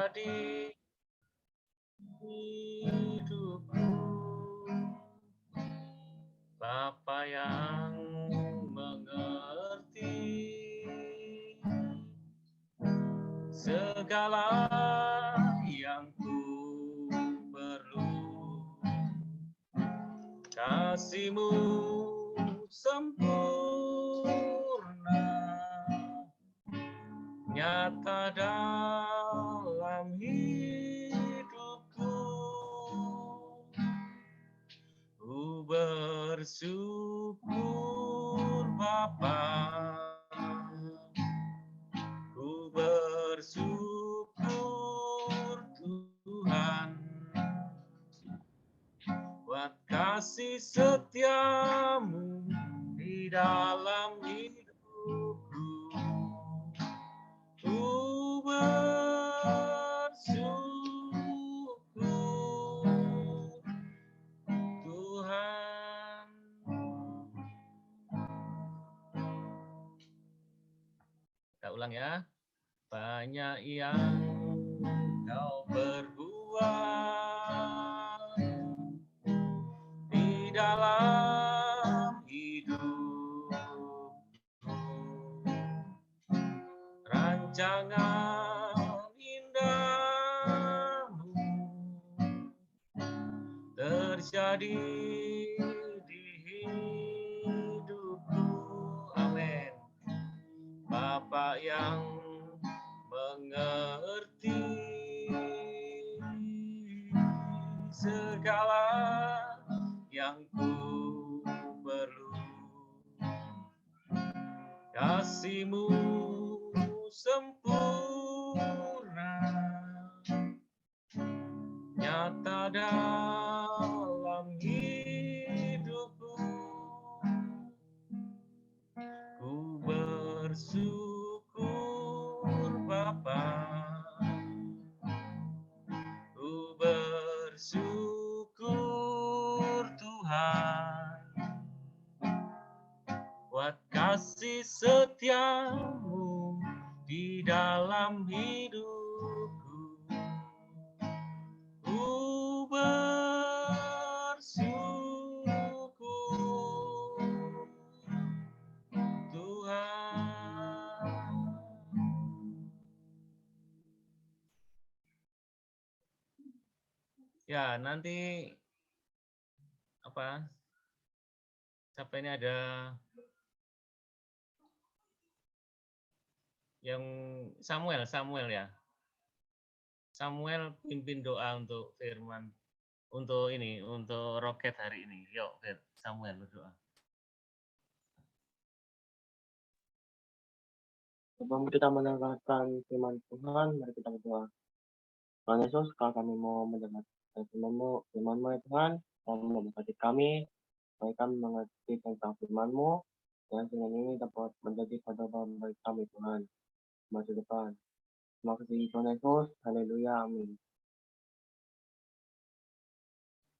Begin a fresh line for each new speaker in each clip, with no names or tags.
terjadi hidupku. Bapa yang mengerti segala yang ku perlu, kasih-Mu sempurna nyata dalam hidupku. Ku bersyukur Bapa, ku bersyukur Tuhan, buat kasih setia-Mu di dalam hidupku. Ku bersyukur Tuhan. Kita ulang ya. Banyak yang Kau berbuat di dalam hidupku. Rancangan indah-Mu terjadi di hidupku. Amin. Bapa yang mengerti segala yang ku perlu, kasih-Mu sempurna nyata dalam hidupku. Ku bersyukur Bapa, ku bersyukur Tuhan, buat kasih setia-Mu di dalam hidupku. Ku bersyukur Tuhan. Ya, nanti apa? Siapa ini ada yang Samuel ya. Samuel pimpin doa untuk firman, untuk ini, untuk roket hari ini. Yuk, Samuel berdoa.
Sebelum kita mendengarkan firman Tuhan, mari kita berdoa. Tuhan Yesus, kalau kami mau mendengarkan firman-Mu ya Tuhan, kami memberkati kami, supaya kami mengerti tentang firman-Mu, dan dengan ini dapat menjadi pedoman bagi kami Tuhan, masa depan. Terima kasih Tuhan Yesus, haleluya, amin.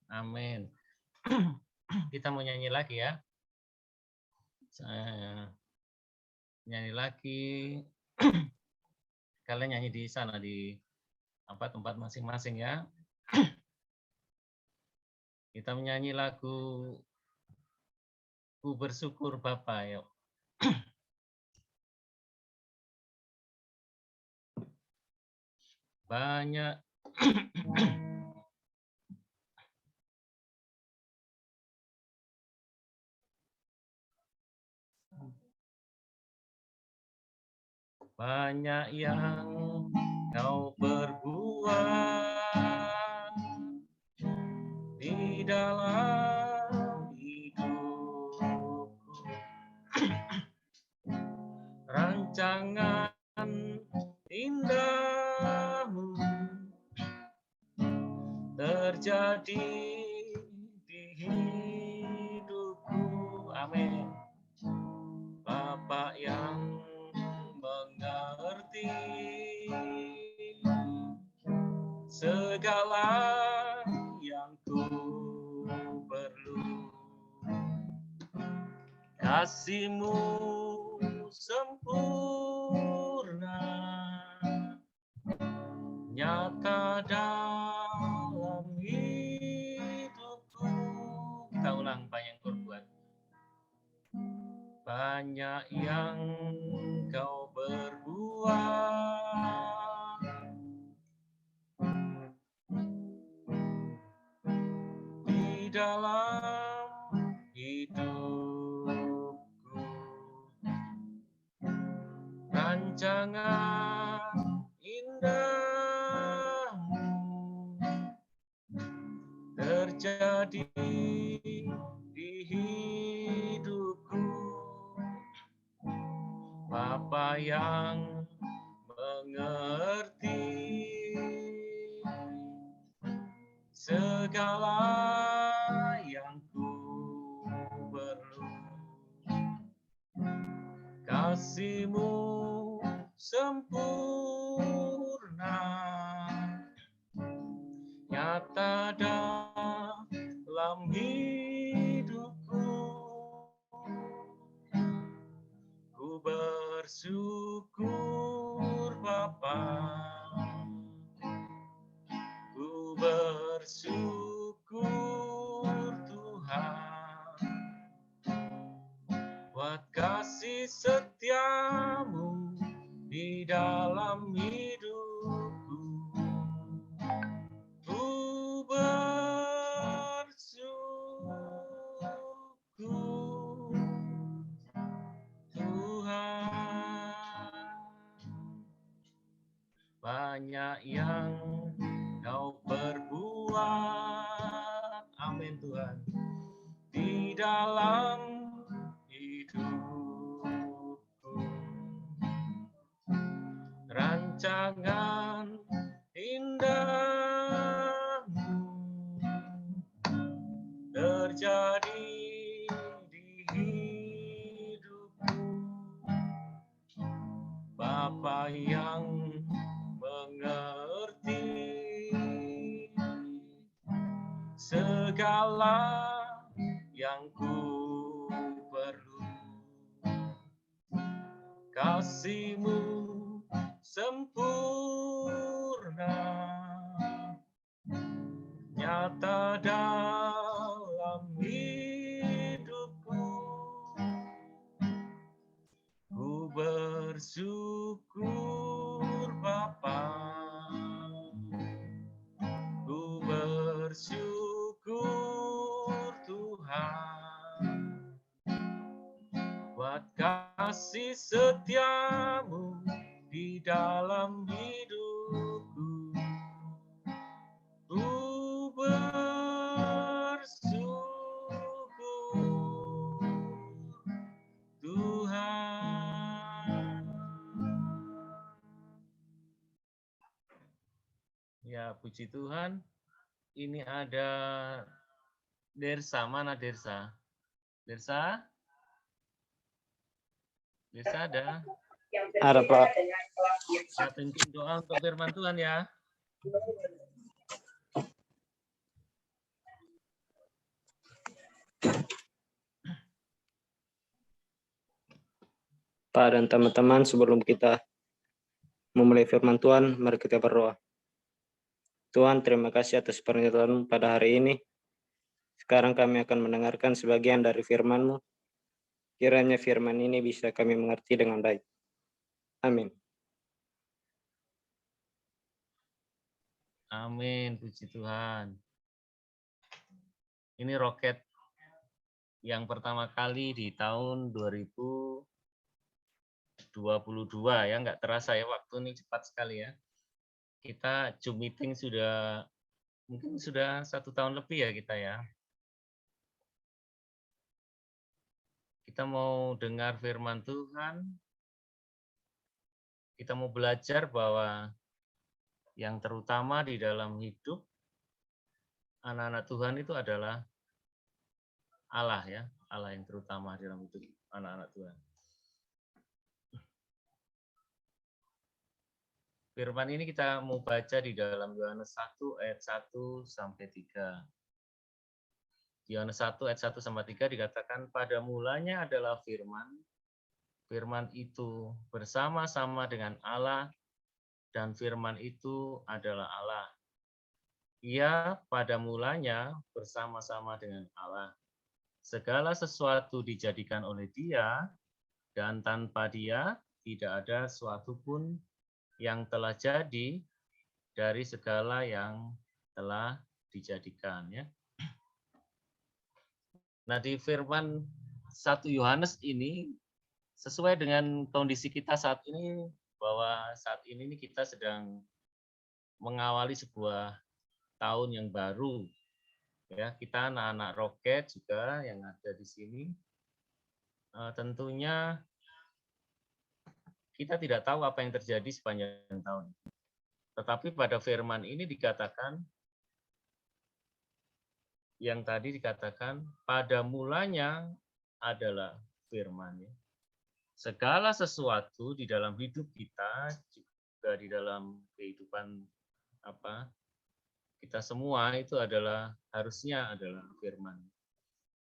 Amin. Kita mau nyanyi lagi ya. Saya nyanyi lagi. Kalian nyanyi di sana, di tempat masing-masing ya. Kita menyanyi lagu Ku Bersyukur Bapa, yuk. Banyak banyak yang Kau perbuat di dalam hidupku. Rancangan indah-Mu terjadi di hidupku. Amin. Bapa yang mengerti segala yang ku perlu, kasih-Mu sempurna nyata dalam hidupku. Kita ulang banyak korban. Banyak yang kau berbuat, di dalam hidupku. Rancangan indahmu terjadi di hidupku. Bapa yang mengerti segala yang ku perlu. Kasih-Mu sempurna, nyata dalam hidupku. Ku bersyukur Bapa, ku bersyukur Tuhan, buat kasih setia-Mu di dalam hidupku. Ku bersyukur Tuhan, banyak yang Kau perbuat, amin Tuhan, di dalam hidupku. Rancangan indahmu terjadi di hidupku. Bapa yang mengerti segala yang ku perlu. Kasih-Mu sempurna, nyata dalam hidupku. Ku bersyukur Bapa, ku bersyukur Tuhan, buat kasih setia-Mu di dalam hidupku. Ku bersyukur Tuhan. Ya, puji Tuhan. Ini ada Dersa, mana Dersa? Dersa? Dersa ada?
Ada, Pak.
Kita pimpin doa untuk firman Tuhan ya.
Pak dan teman-teman, sebelum kita memulai firman Tuhan, mari kita berdoa. Tuhan, terima kasih atas pernyataan pada hari ini. Sekarang kami akan mendengarkan sebagian dari firman-Mu. Kiranya firman ini bisa kami mengerti dengan baik. Amin.
Amin, puji Tuhan. Ini roket yang pertama kali di tahun 2022 ya, nggak terasa ya, waktu ini cepat sekali ya. Kita Zoom meeting mungkin sudah 1 tahun lebih ya kita ya. Kita mau dengar firman Tuhan, kita mau belajar bahwa yang terutama di dalam hidup anak-anak Tuhan itu adalah Allah ya, Allah yang terutama di dalam hidup anak-anak Tuhan. Firman ini kita mau baca di dalam Yohanes 1 ayat 1 sampai 3. Yohanes 1 ayat 1 sampai 3 dikatakan, pada mulanya adalah firman. Firman itu bersama-sama dengan Allah dan firman itu adalah Allah. Ia pada mulanya bersama-sama dengan Allah. Segala sesuatu dijadikan oleh Dia, dan tanpa Dia tidak ada sesuatu pun yang telah jadi dari segala yang telah dijadikan. Ya. Nah, di firman 1 Yohanes ini sesuai dengan kondisi kita saat ini, bahwa saat ini kita sedang mengawali sebuah tahun yang baru. Ya, kita anak-anak roket juga yang ada di sini. Tentunya kita tidak tahu apa yang terjadi sepanjang tahun. Tetapi pada firman ini dikatakan, yang tadi dikatakan, pada mulanya adalah firman. Segala sesuatu di dalam hidup kita, juga di dalam kehidupan kita semua itu harusnya adalah firman.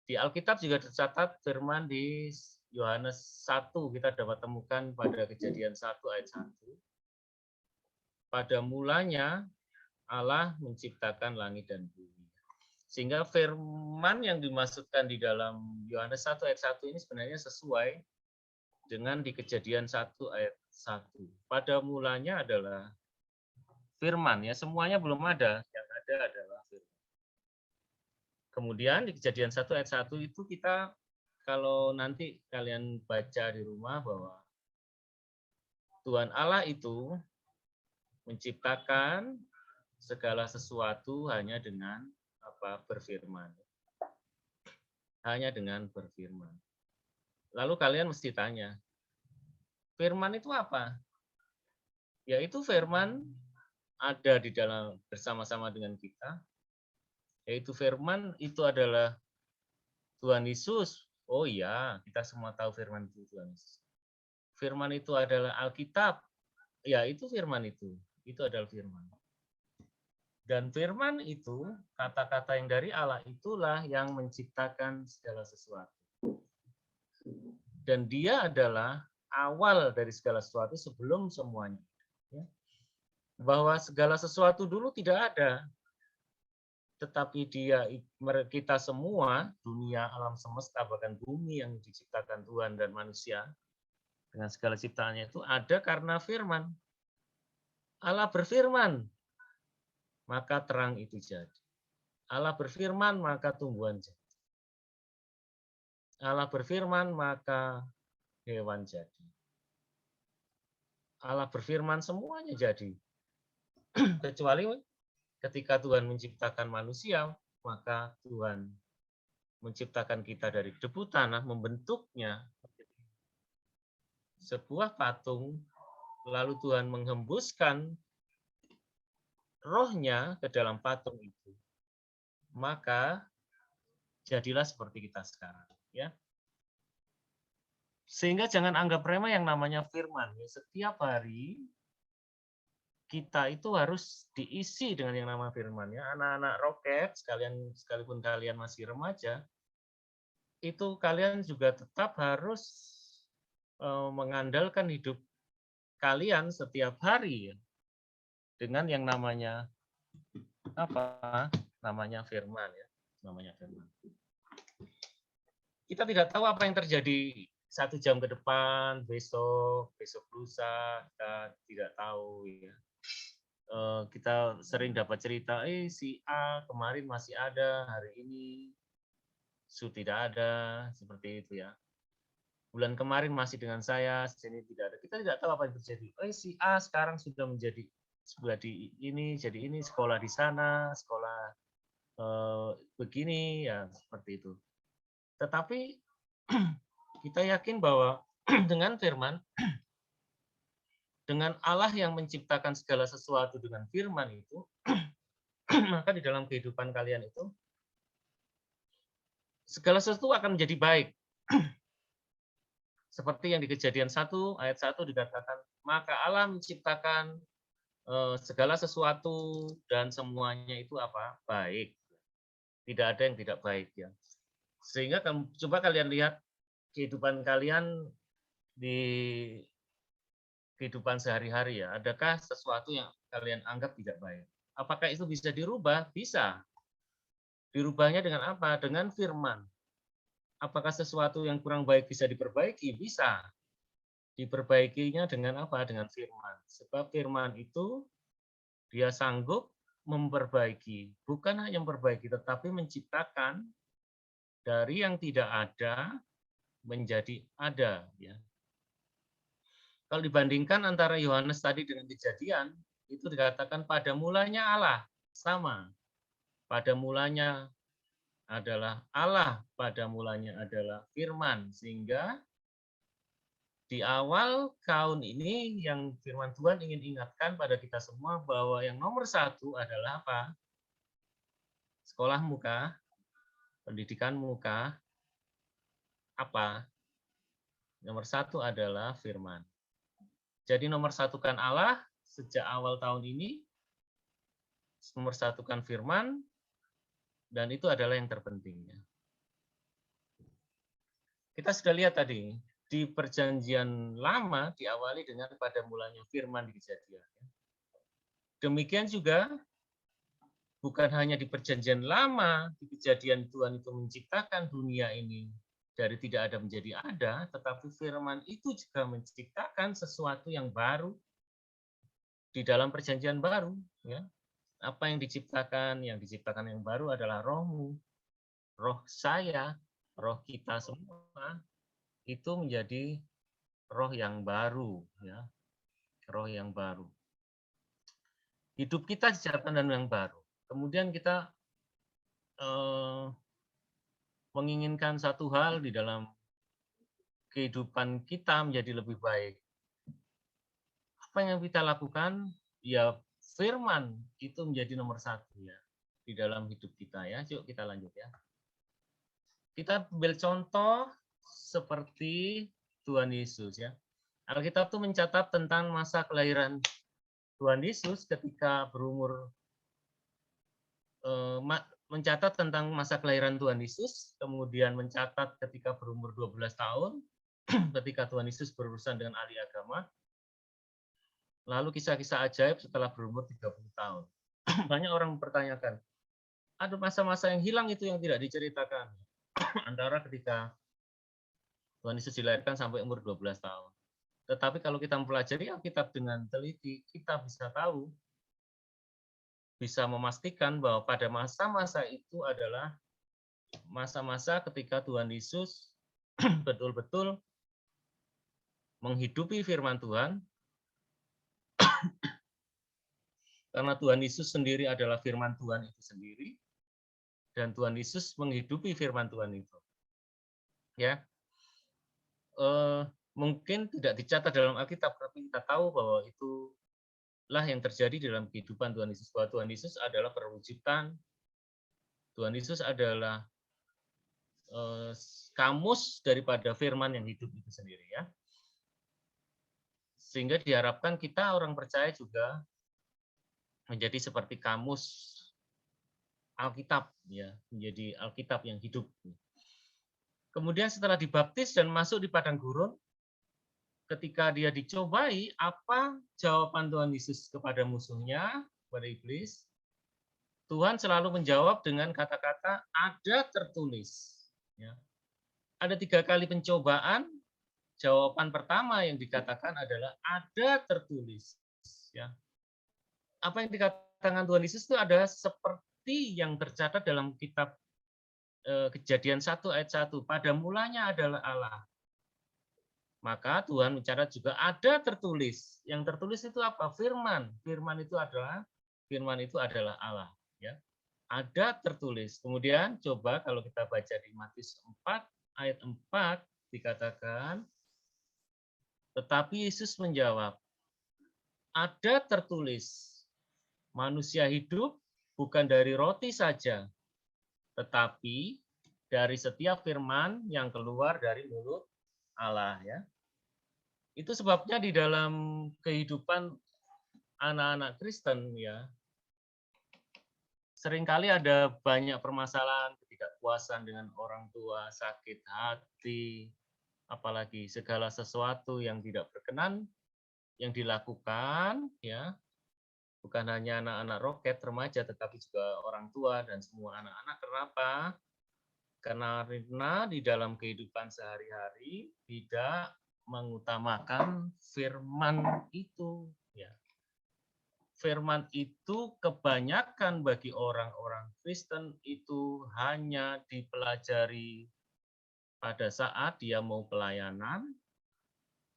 Di Alkitab juga tercatat firman di Yohanes 1, kita dapat temukan pada Kejadian 1 ayat 1. Pada mulanya Allah menciptakan langit dan bumi. Sehingga firman yang dimaksudkan di dalam Yohanes 1 ayat 1 ini sebenarnya sesuai dengan di Kejadian 1 ayat 1. Pada mulanya adalah firman, ya, semuanya belum ada, yang ada adalah firman. Kemudian di Kejadian 1 ayat 1 itu kita, kalau nanti kalian baca di rumah, bahwa Tuhan Allah itu menciptakan segala sesuatu hanya dengan berfirman. Hanya dengan berfirman. Lalu kalian mesti tanya, firman itu apa? Yaitu firman ada di dalam bersama-sama dengan kita. Yaitu firman itu adalah Tuhan Yesus. Oh iya, kita semua tahu firman itu Tuhan Yesus. Firman itu adalah Alkitab. Ya, itu firman itu. Itu adalah firman. Dan firman itu, kata-kata yang dari Allah itulah yang menciptakan segala sesuatu. Dan Dia adalah awal dari segala sesuatu sebelum semuanya. Bahwa segala sesuatu dulu tidak ada. Tetapi Dia, kita semua, dunia, alam semesta, bahkan bumi yang diciptakan Tuhan dan manusia, dengan segala ciptaannya itu ada karena firman. Allah berfirman, maka terang itu jadi. Allah berfirman, maka tumbuhan jadi. Allah berfirman, maka hewan jadi. Allah berfirman, semuanya jadi. Kecuali ketika Tuhan menciptakan manusia, maka Tuhan menciptakan kita dari debu tanah, membentuknya sebuah patung, lalu Tuhan menghembuskan rohnya ke dalam patung itu. Maka jadilah seperti kita sekarang, ya. Sehingga jangan anggap remeh yang namanya firman. Setiap hari kita itu harus diisi dengan yang namanya firman, ya. Anak-anak roket, sekalipun kalian masih remaja, itu kalian juga tetap harus mengandalkan hidup kalian setiap hari, ya, dengan yang namanya firman, ya. Namanya firman. Kita tidak tahu apa yang terjadi 1 jam ke depan, besok lusa, kita tidak tahu, ya. Kita sering dapat cerita, si A kemarin masih ada, hari ini tidak ada, seperti itu, ya. Bulan kemarin masih dengan saya, sini tidak ada. Kita tidak tahu apa yang terjadi. Si A sekarang sudah menjadi jadi ini, sekolah di sana, sekolah begini, ya, seperti itu. Tetapi kita yakin bahwa dengan firman, dengan Allah yang menciptakan segala sesuatu dengan firman itu, maka di dalam kehidupan kalian itu, segala sesuatu akan menjadi baik. Seperti yang di Kejadian 1 ayat 1 dikatakan, maka Allah menciptakan segala sesuatu dan semuanya itu baik. Tidak ada yang tidak baik, ya. Sehingga coba kalian lihat kehidupan kalian di kehidupan sehari-hari ya. Adakah sesuatu yang kalian anggap tidak baik? Apakah itu bisa dirubah? Bisa. Dirubahnya dengan apa? Dengan firman. Apakah sesuatu yang kurang baik bisa diperbaiki? Bisa. Diperbaikinya dengan apa? Dengan firman. Sebab firman itu dia sanggup memperbaiki. Bukan hanya memperbaiki, tetapi menciptakan dari yang tidak ada menjadi ada. Ya. Kalau dibandingkan antara Yohanes tadi dengan Kejadian, itu dikatakan pada mulanya Allah. Sama. Pada mulanya adalah Allah, pada mulanya adalah firman. Sehingga di awal tahun ini yang firman Tuhan ingin ingatkan pada kita semua bahwa yang nomor satu adalah apa? Sekolah muka, pendidikan muka, apa? Nomor satu adalah firman. Jadi nomor satukan Allah sejak awal tahun ini, nomor satukan firman, dan itu adalah yang terpentingnya. Kita sudah lihat tadi, di perjanjian lama diawali dengan pada mulanya firman di Kejadian. Demikian juga bukan hanya di perjanjian lama, di Kejadian Tuhan itu menciptakan dunia ini dari tidak ada menjadi ada, tetapi firman itu juga menciptakan sesuatu yang baru di dalam perjanjian baru. Ya. Apa yang diciptakan? Yang diciptakan yang baru adalah rohmu, roh saya, roh kita semua, itu menjadi roh yang baru. Ya. Roh yang baru. Hidup kita diciptakan dan yang baru. Kemudian kita menginginkan satu hal di dalam kehidupan kita menjadi lebih baik. Apa yang kita lakukan? Ya firman itu menjadi nomor satu ya di dalam hidup kita ya. Yuk kita lanjut ya. Kita ambil contoh seperti Tuhan Yesus ya. Alkitab itu mencatat tentang masa kelahiran Tuhan Yesus ketika berumur mencatat tentang masa kelahiran Tuhan Yesus, kemudian mencatat ketika berumur 12 tahun, ketika Tuhan Yesus berurusan dengan ahli agama, lalu kisah-kisah ajaib setelah berumur 30 tahun. Banyak orang mempertanyakan, ada masa-masa yang hilang itu yang tidak diceritakan. Antara ketika Tuhan Yesus dilahirkan sampai umur 12 tahun. Tetapi kalau kita mempelajari Alkitab dengan teliti, kita bisa tahu, bisa memastikan bahwa pada masa-masa itu adalah masa-masa ketika Tuhan Yesus betul-betul menghidupi firman Tuhan, karena Tuhan Yesus sendiri adalah firman Tuhan itu sendiri, dan Tuhan Yesus menghidupi firman Tuhan itu. Ya, mungkin tidak dicatat dalam Alkitab, tapi kita tahu bahwa itulah yang terjadi dalam kehidupan Tuhan Yesus. Bahwa Tuhan Yesus adalah perwujudan, Tuhan Yesus adalah kamus daripada firman yang hidup itu sendiri ya. Sehingga diharapkan kita orang percaya juga menjadi seperti kamus Alkitab ya, menjadi Alkitab yang hidup. Kemudian setelah dibaptis dan masuk di padang gurun, ketika dia dicobai, apa jawaban Tuhan Yesus kepada musuhnya, kepada iblis? Tuhan selalu menjawab dengan kata-kata ada tertulis. Ya. Ada 3 kali pencobaan. Jawaban pertama yang dikatakan adalah ada tertulis. Ya. Apa yang dikatakan Tuhan Yesus itu ada seperti yang tercatat dalam kitab Kejadian 1 ayat 1. Pada mulanya adalah Allah. Maka Tuhan mencatat juga ada tertulis. Yang tertulis itu apa? Firman. Firman itu adalah Allah. Ya. Ada tertulis. Kemudian coba kalau kita baca di Matius 4 ayat 4 dikatakan, tetapi Yesus menjawab, ada tertulis, manusia hidup bukan dari roti saja, tetapi dari setiap firman yang keluar dari mulut Allah. Ya. Itu sebabnya di dalam kehidupan anak-anak Kristen ya, seringkali ada banyak permasalahan, ketidakpuasan dengan orang tua, sakit hati, apalagi segala sesuatu yang tidak berkenan, yang dilakukan, ya, bukan hanya anak-anak roket, remaja, tetapi juga orang tua dan semua anak-anak. Kenapa? Karena di dalam kehidupan sehari-hari tidak mengutamakan firman itu. Ya. Firman itu kebanyakan bagi orang-orang Kristen itu hanya dipelajari pada saat dia mau pelayanan,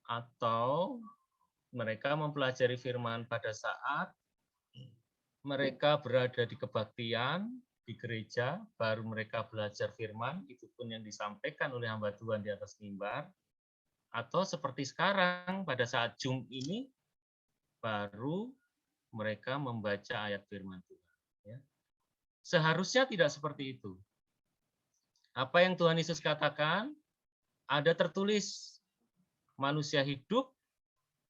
atau mereka mempelajari firman pada saat mereka berada di kebaktian, di gereja, baru mereka belajar firman, itu pun yang disampaikan oleh hamba Tuhan di atas mimbar, atau seperti sekarang pada saat Zoom ini, baru mereka membaca ayat firman Tuhan. Ya. Seharusnya tidak seperti itu. Apa yang Tuhan Yesus katakan, ada tertulis, manusia hidup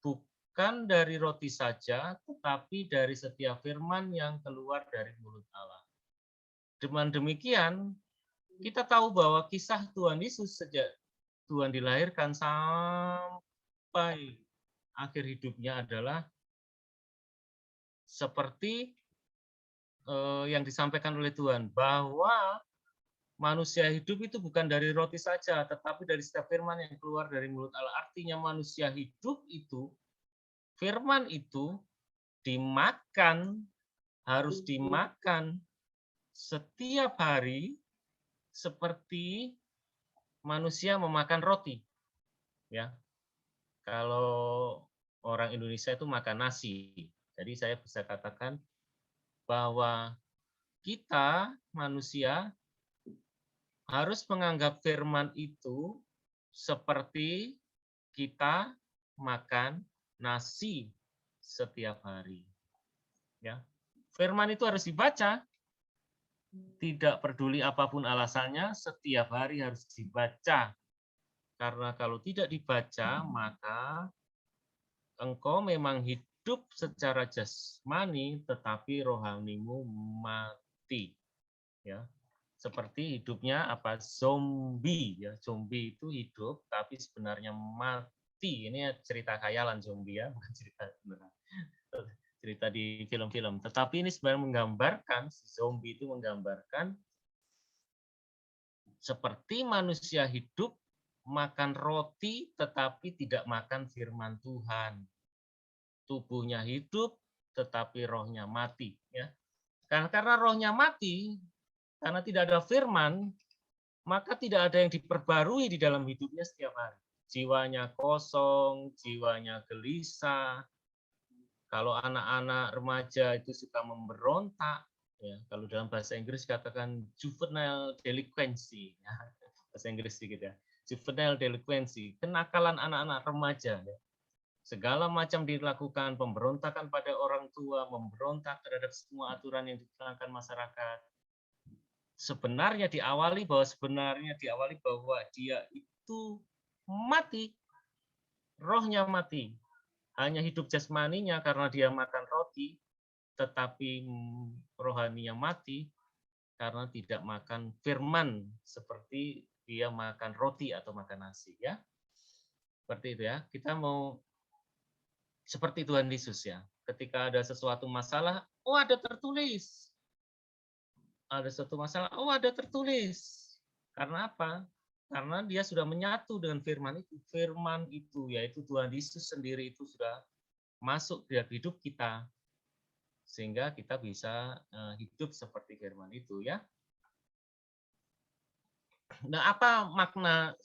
bukan dari roti saja, tetapi dari setiap firman yang keluar dari mulut Allah. Dengan demikian, kita tahu bahwa kisah Tuhan Yesus sejak Tuhan dilahirkan sampai akhir hidupnya adalah seperti yang disampaikan oleh Tuhan, bahwa manusia hidup itu bukan dari roti saja, tetapi dari setiap firman yang keluar dari mulut Allah. Artinya manusia hidup itu, firman itu dimakan, harus dimakan setiap hari seperti manusia memakan roti. Ya, kalau orang Indonesia itu makan nasi. Jadi saya bisa katakan bahwa kita manusia harus menganggap firman itu seperti kita makan nasi setiap hari. Ya. Firman itu harus dibaca. Tidak peduli apapun alasannya, setiap hari harus dibaca. Karena kalau tidak dibaca, maka engkau memang hidup secara jasmani, tetapi rohanimu mati. Ya, seperti hidupnya apa, zombie. Ya, zombie itu hidup, tapi sebenarnya mati. Ini cerita khayalan zombie, ya, bukan cerita beneran. Cerita di film-film. Tetapi ini sebenarnya menggambarkan, zombie itu menggambarkan seperti manusia hidup makan roti tetapi tidak makan firman Tuhan. Tubuhnya hidup tetapi rohnya mati. Ya. Karena rohnya mati, karena tidak ada firman, maka tidak ada yang diperbarui di dalam hidupnya setiap hari. Jiwanya kosong, jiwanya gelisah. Kalau anak-anak remaja itu suka memberontak, ya, kalau dalam bahasa Inggris katakan juvenile delinquency, ya, bahasa Inggris sedikit ya, juvenile delinquency, kenakalan anak-anak remaja. Ya. Segala macam dilakukan, pemberontakan pada orang tua, memberontak terhadap semua aturan yang diterapkan masyarakat. Sebenarnya diawali bahwa dia itu mati, rohnya mati. Hanya hidup jasmaninya karena dia makan roti, tetapi rohaninya mati karena tidak makan firman seperti dia makan roti atau makan nasi. Ya, seperti itu ya. Kita mau seperti Tuhan Yesus ya. Ketika ada sesuatu masalah, oh ada tertulis. Ada suatu masalah, oh ada tertulis. Karena apa? Karena dia sudah menyatu dengan firman itu. Firman itu, yaitu Tuhan Yesus sendiri itu sudah masuk di hidup kita. Sehingga kita bisa hidup seperti firman itu ya. Nah, apa makna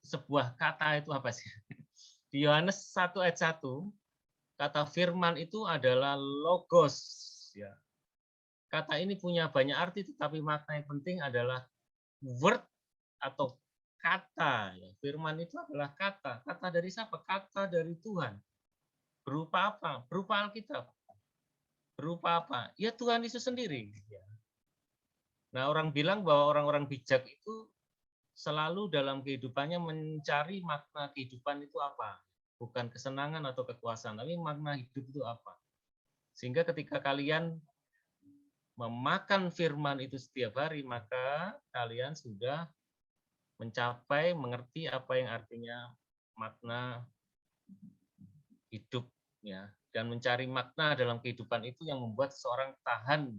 sebuah kata itu apa sih? Di Yohanes 1 ayat 1, kata firman itu adalah logos. Ya. Kata ini punya banyak arti, tetapi makna yang penting adalah word atau kata. Firman itu adalah kata. Kata dari siapa? Kata dari Tuhan. Berupa apa? Berupa Alkitab. Berupa apa? Ya Tuhan Yesus sendiri. Nah, orang bilang bahwa orang-orang bijak itu selalu dalam kehidupannya mencari makna kehidupan itu apa. Bukan kesenangan atau kekuasaan, tapi makna hidup itu apa. Sehingga ketika kalian memakan firman itu setiap hari, maka kalian sudah mencapai, mengerti apa yang artinya makna hidup ya, dan mencari makna dalam kehidupan itu yang membuat seseorang tahan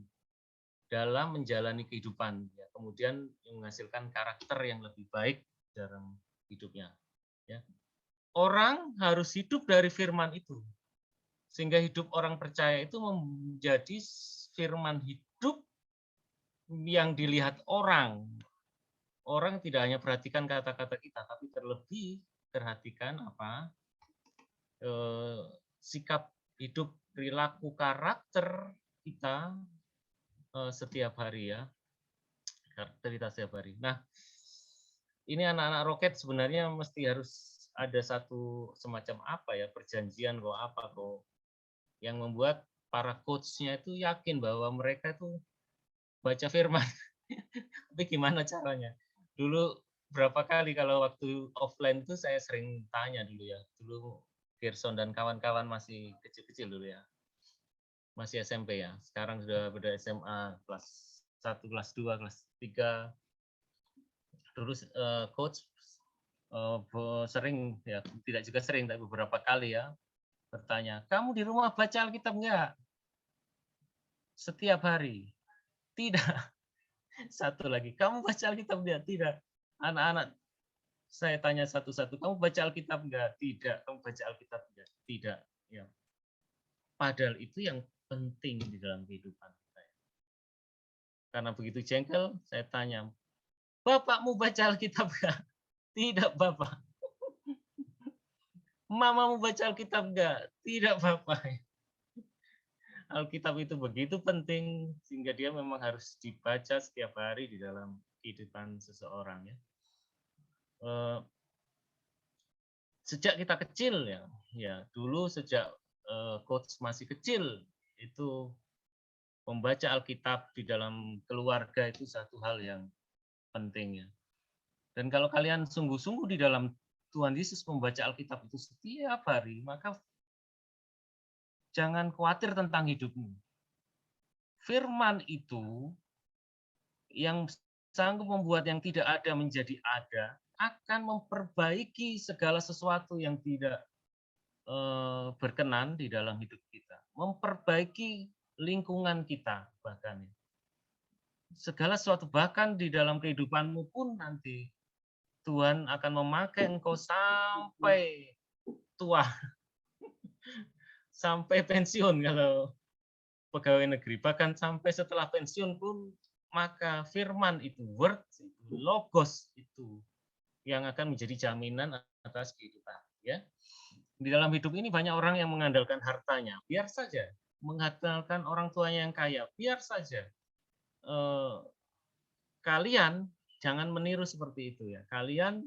dalam menjalani kehidupan, ya, kemudian menghasilkan karakter yang lebih baik dalam hidupnya. Ya. Orang harus hidup dari firman itu, sehingga hidup orang percaya itu menjadi firman hidup yang dilihat orang. Orang tidak hanya perhatikan kata-kata kita, tapi terlebih perhatikan apa sikap hidup, perilaku, karakter kita setiap hari ya, karakter kita setiap hari. Nah, ini anak-anak roket sebenarnya mesti harus ada satu semacam apa ya, perjanjian kok apa kok yang membuat para coach-nya itu yakin bahwa mereka itu baca firman. Tapi gimana caranya? Dulu berapa kali kalau waktu offline itu saya sering tanya dulu ya. Dulu Gerson dan kawan-kawan masih kecil-kecil dulu ya. Masih SMP ya. Sekarang sudah pada SMA kelas 1, kelas 2, kelas 3. Terus coach sering ya, tidak juga sering tapi beberapa kali ya bertanya, "Kamu di rumah baca Alkitab enggak?" Setiap hari. Tidak. Satu lagi, "Kamu baca Alkitab enggak?" Tidak. Anak-anak saya tanya satu-satu, "Kamu baca Alkitab enggak?" Tidak. "Kamu baca Alkitab enggak?" Tidak. Ya. Padahal itu yang penting di dalam kehidupan saya. Karena begitu jengkel, saya tanya, "Bapakmu baca Alkitab enggak?" Tidak, Bapak. "Mamamu baca Alkitab enggak?" Tidak, Bapak. Alkitab itu begitu penting sehingga dia memang harus dibaca setiap hari di dalam kehidupan seseorang ya. Sejak kita kecil ya dulu sejak coach masih kecil itu membaca Alkitab di dalam keluarga itu satu hal yang penting ya. Dan kalau kalian sungguh-sungguh di dalam Tuhan Yesus membaca Alkitab itu setiap hari, maka jangan khawatir tentang hidupmu. Firman itu yang sanggup membuat yang tidak ada menjadi ada, akan memperbaiki segala sesuatu yang tidak berkenan di dalam hidup kita, memperbaiki lingkungan kita bahkan. Segala sesuatu bahkan di dalam kehidupanmu pun nanti Tuhan akan memakai engkau sampai tua, sampai pensiun kalau pegawai negeri, bahkan sampai setelah pensiun pun maka firman itu, word itu, logos itu yang akan menjadi jaminan atas kehidupan ya. Di dalam hidup ini banyak orang yang mengandalkan hartanya, biar saja. Mengandalkan orang tuanya yang kaya, biar saja. Kalian jangan meniru seperti itu ya. Kalian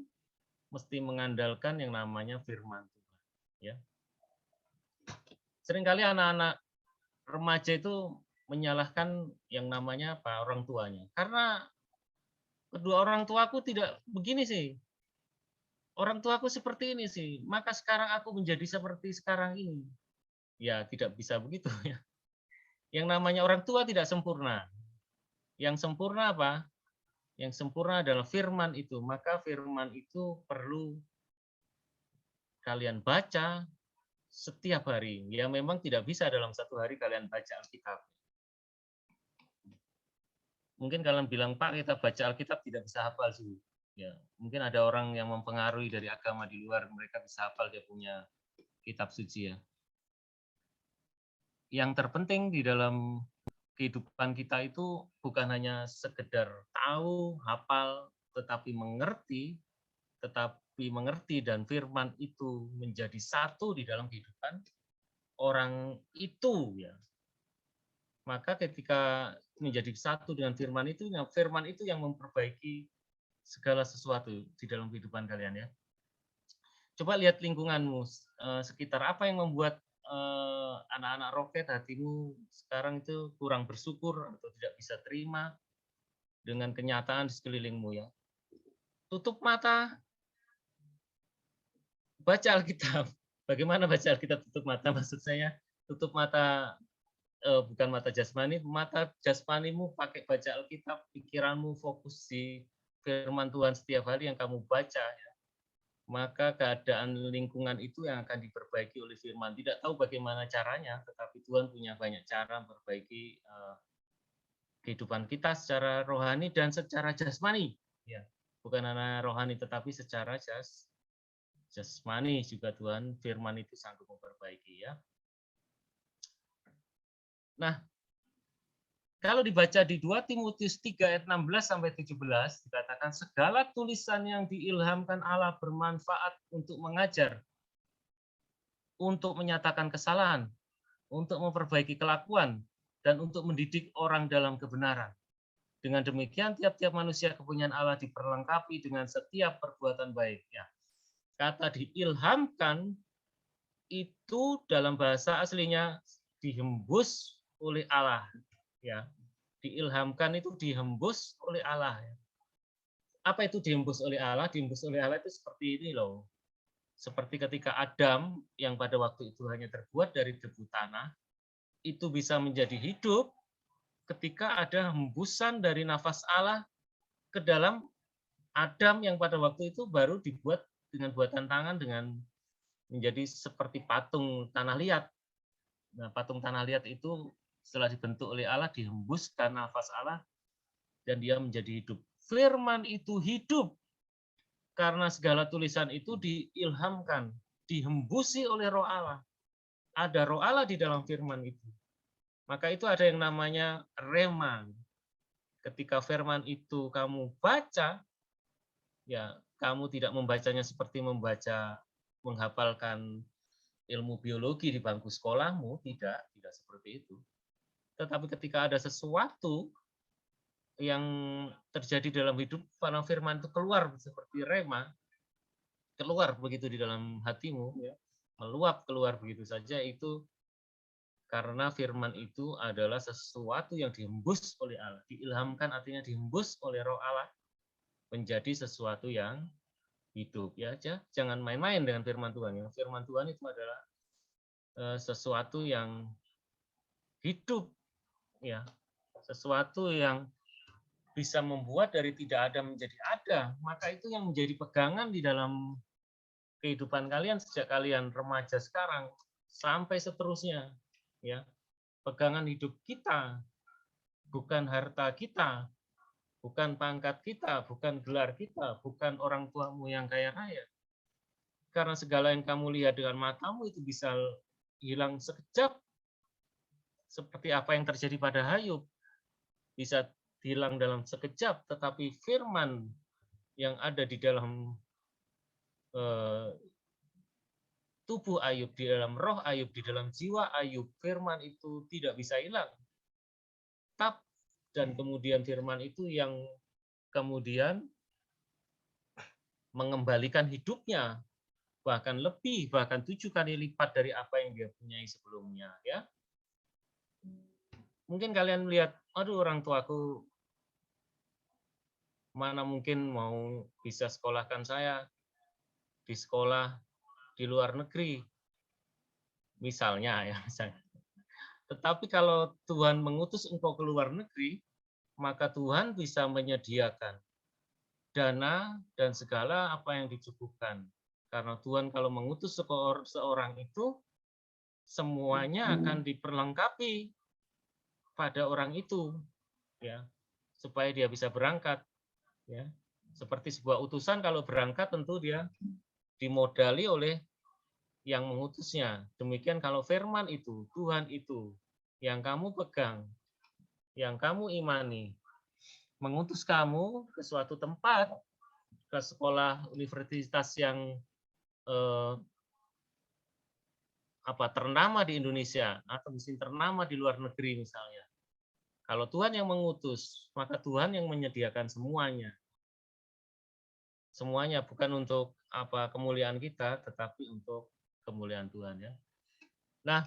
mesti mengandalkan yang namanya firman Tuhan ya. Seringkali anak-anak remaja itu menyalahkan yang namanya apa orang tuanya. Karena kedua orang tuaku tidak begini sih. Orang tuaku seperti ini sih, maka sekarang aku menjadi seperti sekarang ini. Ya, tidak bisa begitu ya. Yang namanya orang tua tidak sempurna. Yang sempurna apa? Yang sempurna adalah firman itu. Maka firman itu perlu kalian baca setiap hari. Ya memang tidak bisa dalam satu hari kalian baca Alkitab. Mungkin kalian bilang, "Pak, kita baca Alkitab tidak bisa hafal sih." Ya, mungkin ada orang yang mempengaruhi dari agama di luar, mereka bisa hafal, dia punya kitab suci ya. Yang terpenting di dalam kehidupan kita itu bukan hanya sekedar tahu, hafal, tetapi mengerti dan firman itu menjadi satu di dalam kehidupan orang itu ya. Maka ketika menjadi satu dengan firman itu yang memperbaiki segala sesuatu di dalam kehidupan kalian ya. Coba lihat lingkunganmu sekitar, apa yang membuat anak-anak roket hatimu sekarang itu kurang bersyukur atau tidak bisa terima dengan kenyataan di sekelilingmu ya. Tutup mata, baca Alkitab. Bagaimana baca Alkitab tutup mata? Maksud saya tutup mata bukan mata jasmani, mata jasmanimu pakai baca Alkitab, pikiranmu fokus di firman Tuhan setiap hari yang kamu baca ya. maka keadaan lingkungan itu yang akan diperbaiki oleh firman. Tidak tahu bagaimana caranya, tetapi Tuhan punya banyak cara memperbaiki kehidupan kita secara rohani dan secara jasmani. Ya, bukan hanya rohani, tetapi secara jasmani juga Tuhan firman itu sanggup memperbaiki. Ya. Nah, kalau dibaca di 2 Timotius 3 ayat 16 sampai 17 dikatakan segala tulisan yang diilhamkan Allah bermanfaat untuk mengajar, untuk menyatakan kesalahan, untuk memperbaiki kelakuan, dan untuk mendidik orang dalam kebenaran. Dengan demikian tiap-tiap manusia kepunyaan Allah diperlengkapi dengan setiap perbuatan baik. Ya. Kata diilhamkan itu dalam bahasa aslinya dihembus oleh Allah. Ya, diilhamkan itu dihembus oleh Allah. Apa itu dihembus oleh Allah? Dihembus oleh Allah itu seperti ini loh. Seperti ketika Adam yang pada waktu itu hanya terbuat dari debu tanah, itu bisa menjadi hidup ketika ada hembusan dari nafas Allah ke dalam Adam yang pada waktu itu baru dibuat dengan buatan tangan dengan menjadi seperti patung tanah liat. Nah, patung tanah liat itu setelah dibentuk oleh Allah, dihembuskan nafas Allah, dan dia menjadi hidup. Firman itu hidup, karena segala tulisan itu diilhamkan, dihembusi oleh roh Allah. Ada roh Allah di dalam firman itu. Maka itu ada yang namanya rema. Ketika firman itu kamu baca, ya kamu tidak membacanya seperti menghafalkan ilmu biologi di bangku sekolahmu, tidak seperti itu. Tetapi ketika ada sesuatu yang terjadi dalam hidup, karena firman itu keluar seperti rema, keluar begitu di dalam hatimu, ya, meluap keluar begitu saja, itu karena firman itu adalah sesuatu yang dihembus oleh Allah. Diilhamkan artinya dihembus oleh roh Allah menjadi sesuatu yang hidup. Ya, jangan main-main dengan firman Tuhan. Ya. Firman Tuhan itu adalah sesuatu yang hidup, ya, sesuatu yang bisa membuat dari tidak ada menjadi ada. Maka itu yang menjadi pegangan di dalam kehidupan kalian sejak kalian remaja sekarang sampai seterusnya. Ya, pegangan hidup kita bukan harta kita, bukan pangkat kita, bukan gelar kita, bukan orang tuamu yang kaya raya. Karena segala yang kamu lihat dengan matamu itu bisa hilang sekejap, seperti apa yang terjadi pada Ayub, bisa hilang dalam sekejap, tetapi firman yang ada di dalam tubuh Ayub, di dalam roh Ayub, di dalam jiwa Ayub, firman itu tidak bisa hilang. Dan kemudian firman itu yang kemudian mengembalikan hidupnya, bahkan 7 kali lipat dari apa yang dia punyai sebelumnya. Ya, mungkin kalian melihat, aduh orang tuaku mana mungkin mau bisa sekolahkan saya di sekolah di luar negeri, misalnya ya. Tetapi kalau Tuhan mengutus engkau ke luar negeri, maka Tuhan bisa menyediakan dana dan segala apa yang dicukupkan. Karena Tuhan kalau mengutus seorang itu, semuanya akan diperlengkapi pada orang itu, ya, supaya dia bisa berangkat, ya. Seperti sebuah utusan kalau berangkat tentu dia dimodali oleh yang mengutusnya. Demikian kalau firman itu, Tuhan itu yang kamu pegang, yang kamu imani, mengutus kamu ke suatu tempat, ke sekolah universitas yang ternama di Indonesia atau mungkin ternama di luar negeri misalnya. Kalau Tuhan yang mengutus, maka Tuhan yang menyediakan semuanya. Semuanya bukan untuk kemuliaan kita, tetapi untuk kemuliaan Tuhan, ya. Nah,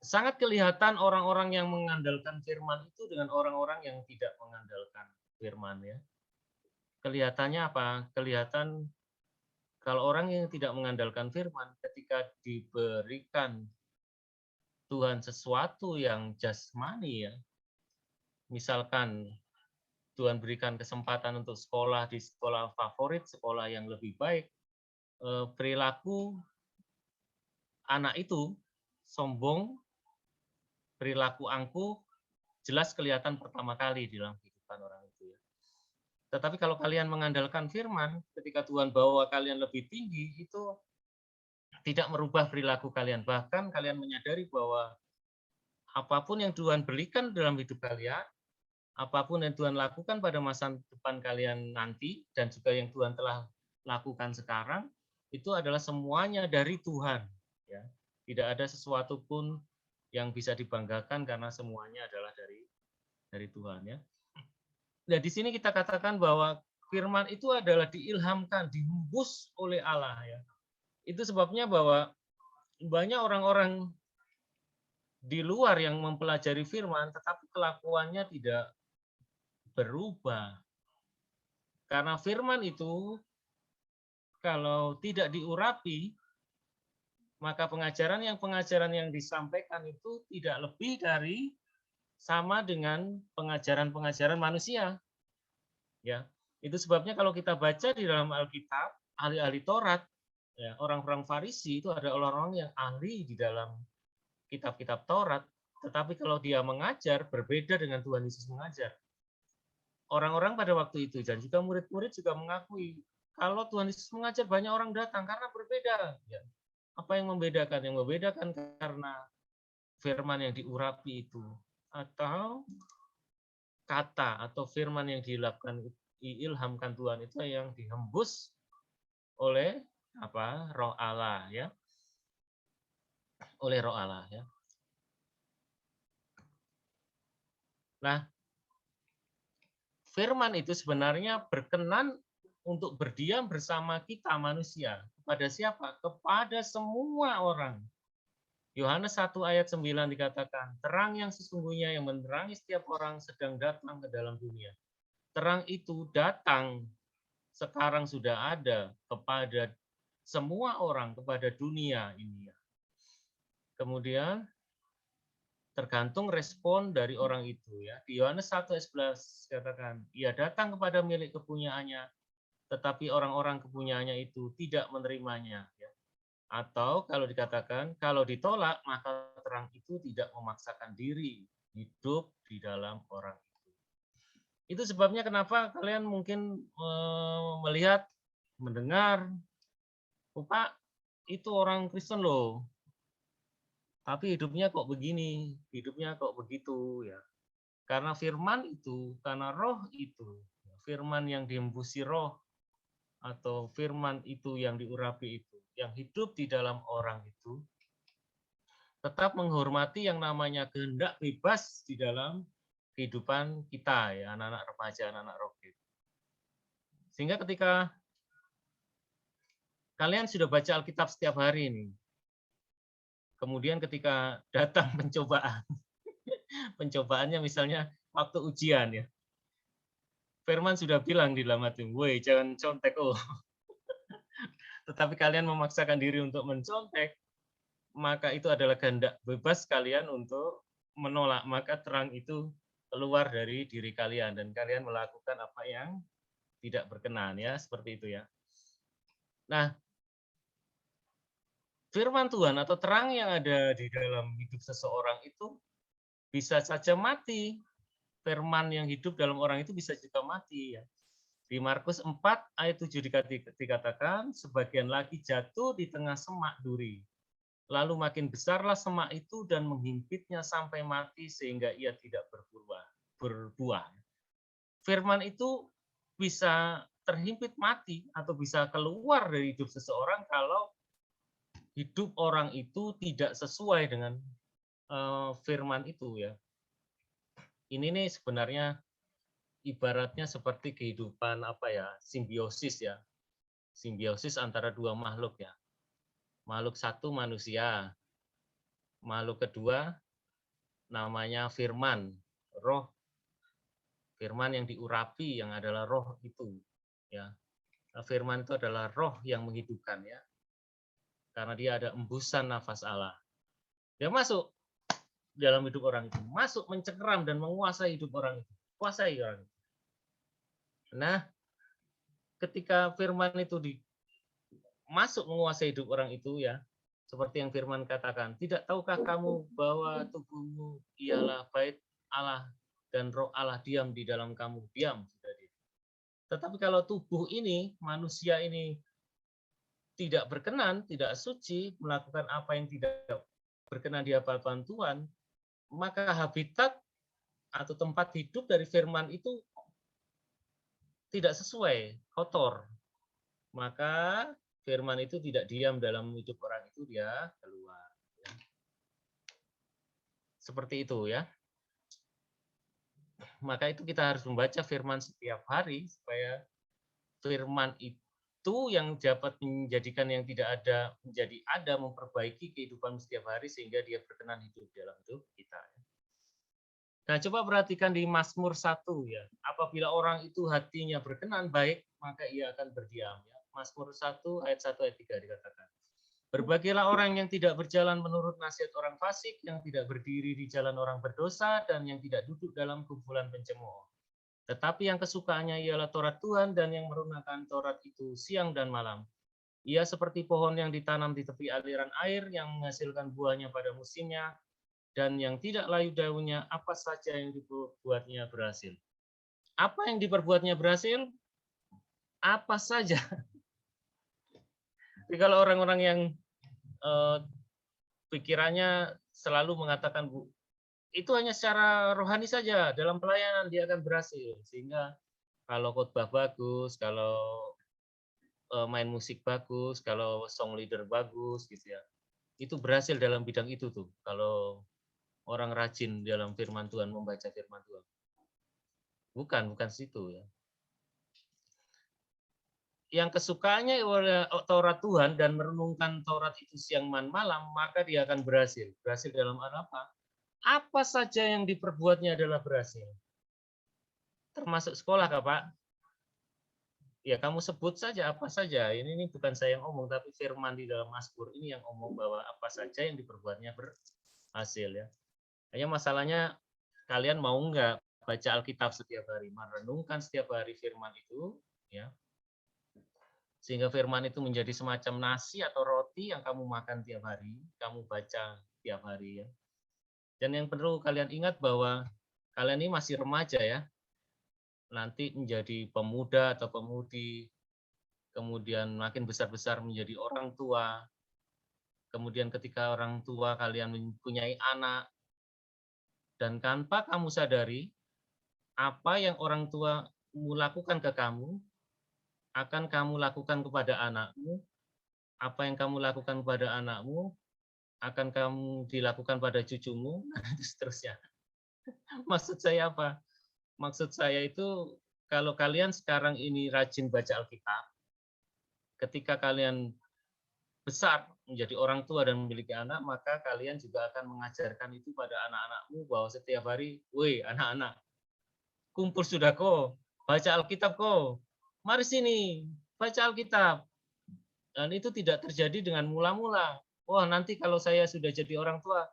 sangat kelihatan orang-orang yang mengandalkan firman itu dengan orang-orang yang tidak mengandalkan firman, ya. Kelihatannya apa? Kelihatan kalau orang yang tidak mengandalkan firman, ketika diberikan Tuhan sesuatu yang jasmani, ya, misalkan Tuhan berikan kesempatan untuk sekolah di sekolah favorit, sekolah yang lebih baik, perilaku anak itu sombong, perilaku angkuh, jelas kelihatan pertama kali di dalam kehidupan orang itu ya. Tetapi kalau kalian mengandalkan firman, ketika Tuhan bawa kalian lebih tinggi, itu tidak merubah perilaku kalian. Bahkan kalian menyadari bahwa apapun yang Tuhan berikan dalam hidup kalian, apapun yang Tuhan lakukan pada masa depan kalian nanti, dan juga yang Tuhan telah lakukan sekarang, itu adalah semuanya dari Tuhan. Ya. Tidak ada sesuatu pun yang bisa dibanggakan karena semuanya adalah dari Tuhan. Ya. Nah, di sini kita katakan bahwa firman itu adalah diilhamkan, dihembus oleh Allah. Ya. Itu sebabnya bahwa banyak orang-orang di luar yang mempelajari firman, tetapi kelakuannya tidak berubah. Karena firman itu kalau tidak diurapi, maka pengajaran yang disampaikan itu tidak lebih dari sama dengan pengajaran-pengajaran manusia. Ya, itu sebabnya kalau kita baca di dalam Alkitab, ahli-ahli Taurat, ya, orang-orang Farisi itu ada orang-orang yang ahli di dalam kitab-kitab Taurat, tetapi kalau dia mengajar berbeda dengan Tuhan Yesus mengajar. Orang-orang pada waktu itu dan juga murid-murid juga mengakui kalau Tuhan Yesus mengajar banyak orang datang karena berbeda. Ya. Apa yang membedakan? Yang membedakan karena firman yang diurapi itu atau kata atau firman yang diilhamkan Tuhan itu yang dihembus oleh Roh Allah ya. Oleh Roh Allah ya. Nah, firman itu sebenarnya berkenan untuk berdiam bersama kita manusia. Kepada siapa? Kepada semua orang. Yohanes 1 ayat 9 dikatakan, terang yang sesungguhnya yang menerangi setiap orang sedang datang ke dalam dunia. Terang itu datang, sekarang sudah ada kepada semua orang, kepada dunia ini. Kemudian tergantung respon dari orang itu ya. Di Yohanes 1 ayat 11 katakan, ia datang kepada milik kepunyaannya, tetapi orang-orang kepunyaannya itu tidak menerimanya. Ya. Atau kalau dikatakan, kalau ditolak, maka terang itu tidak memaksakan diri hidup di dalam orang itu. Itu sebabnya kenapa kalian mungkin melihat, mendengar, Pak, itu orang Kristen loh, tapi hidupnya kok begini, hidupnya kok begitu ya. Karena firman itu, karena roh itu, firman yang dihembusi roh atau firman itu yang diurapi itu, yang hidup di dalam orang itu, tetap menghormati yang namanya kehendak bebas di dalam kehidupan kita ya, anak-anak remaja, anak-anak rohani. Sehingga ketika kalian sudah baca Alkitab setiap hari ini, kemudian ketika datang pencobaan, pencobaannya misalnya waktu ujian ya. Firman sudah bilang di dalam hati, woi jangan contek oh. Tetapi kalian memaksakan diri untuk mencontek, maka itu adalah kehendak bebas kalian untuk menolak. Maka terang itu keluar dari diri kalian dan kalian melakukan apa yang tidak berkenan ya, seperti itu ya. Nah, firman Tuhan atau terang yang ada di dalam hidup seseorang itu bisa saja mati. Firman yang hidup dalam orang itu bisa juga mati ya. Di Markus 4 ayat 7 dikatakan, sebagian lagi jatuh di tengah semak duri. Lalu makin besarlah semak itu dan menghimpitnya sampai mati sehingga ia tidak berbuah. Firman itu bisa terhimpit mati atau bisa keluar dari hidup seseorang kalau hidup orang itu tidak sesuai dengan firman itu ya. Ini nih sebenarnya ibaratnya seperti kehidupan simbiosis ya. Simbiosis antara dua makhluk ya. Makhluk satu manusia. Makhluk kedua namanya firman, roh. Firman yang diurapi yang adalah roh itu ya. Firman itu adalah roh yang menghidupkan ya. Karena dia ada embusan nafas Allah. Dia masuk dalam hidup orang itu, masuk mencengkeram dan menguasai hidup orang itu. Kuasai orang itu. Nah, ketika firman itu masuk menguasai hidup orang itu ya, seperti yang firman katakan, tidak tahukah kamu bahwa tubuhmu ialah bait Allah dan roh Allah diam di dalam kamu, diam sudah dia. Tetapi kalau tubuh ini, manusia ini tidak berkenan, tidak suci, melakukan apa yang tidak berkenan di hadapan Tuhan, maka habitat atau tempat hidup dari firman itu tidak sesuai, kotor. Maka firman itu tidak diam dalam hidup orang itu, dia keluar. Seperti itu ya. Maka itu kita harus membaca firman setiap hari supaya firman itu yang dapat menjadikan yang tidak ada menjadi ada, memperbaiki kehidupan setiap hari sehingga dia berkenan hidup dalam hidup kita. Nah, coba perhatikan di Mazmur 1 ya. Apabila orang itu hatinya berkenan baik, maka ia akan berdiam ya. Mazmur 1 ayat 1 ayat 3 dikatakan. Berbahagialah orang yang tidak berjalan menurut nasihat orang fasik, yang tidak berdiri di jalan orang berdosa, dan yang tidak duduk dalam kumpulan pencemooh. Tetapi yang kesukaannya ialah Taurat Tuhan, dan yang merenungkan Taurat itu siang dan malam. Ia seperti pohon yang ditanam di tepi aliran air, yang menghasilkan buahnya pada musimnya, dan yang tidak layu daunnya, apa saja yang diperbuatnya berhasil. Apa yang diperbuatnya berhasil? Apa saja. Tapi kalau orang-orang yang pikirannya selalu mengatakan, Bu, itu hanya secara rohani saja, dalam pelayanan dia akan berhasil. Sehingga kalau khotbah bagus, kalau main musik bagus, kalau song leader bagus gitu ya, itu berhasil dalam bidang itu tuh. Kalau orang rajin dalam firman Tuhan, membaca firman Tuhan. Bukan situ ya. Yang kesukaannya oleh Taurat Tuhan dan merenungkan Taurat itu siang dan malam, maka dia akan berhasil. Berhasil dalam apa? Apa saja yang diperbuatnya adalah berhasil. Termasuk sekolah, Kak, Pak. Ya, kamu sebut saja apa saja. Ini bukan saya yang ngomong, tapi firman di dalam Mazmur ini yang ngomong bahwa apa saja yang diperbuatnya berhasil ya. Hanya masalahnya kalian mau nggak baca Alkitab setiap hari, merenungkan setiap hari firman itu, ya. Sehingga firman itu menjadi semacam nasi atau roti yang kamu makan tiap hari, kamu baca tiap hari ya. Dan yang perlu kalian ingat bahwa kalian ini masih remaja ya. Nanti menjadi pemuda atau pemudi, kemudian makin besar-besar menjadi orang tua, kemudian ketika orang tua kalian mempunyai anak, dan tanpa kamu sadari, apa yang orang tua lakukan ke kamu, akan kamu lakukan kepada anakmu, apa yang kamu lakukan kepada anakmu, akan kamu dilakukan pada cucumu, dan seterusnya. Maksud saya apa? Maksud saya itu, kalau kalian sekarang ini rajin baca Alkitab, ketika kalian besar menjadi orang tua dan memiliki anak, maka kalian juga akan mengajarkan itu pada anak-anakmu bahwa setiap hari, woi anak-anak, kumpul sudah kok, baca Alkitab kok, mari sini, baca Alkitab. Dan itu tidak terjadi dengan mula-mula. Wah, nanti kalau saya sudah jadi orang tua,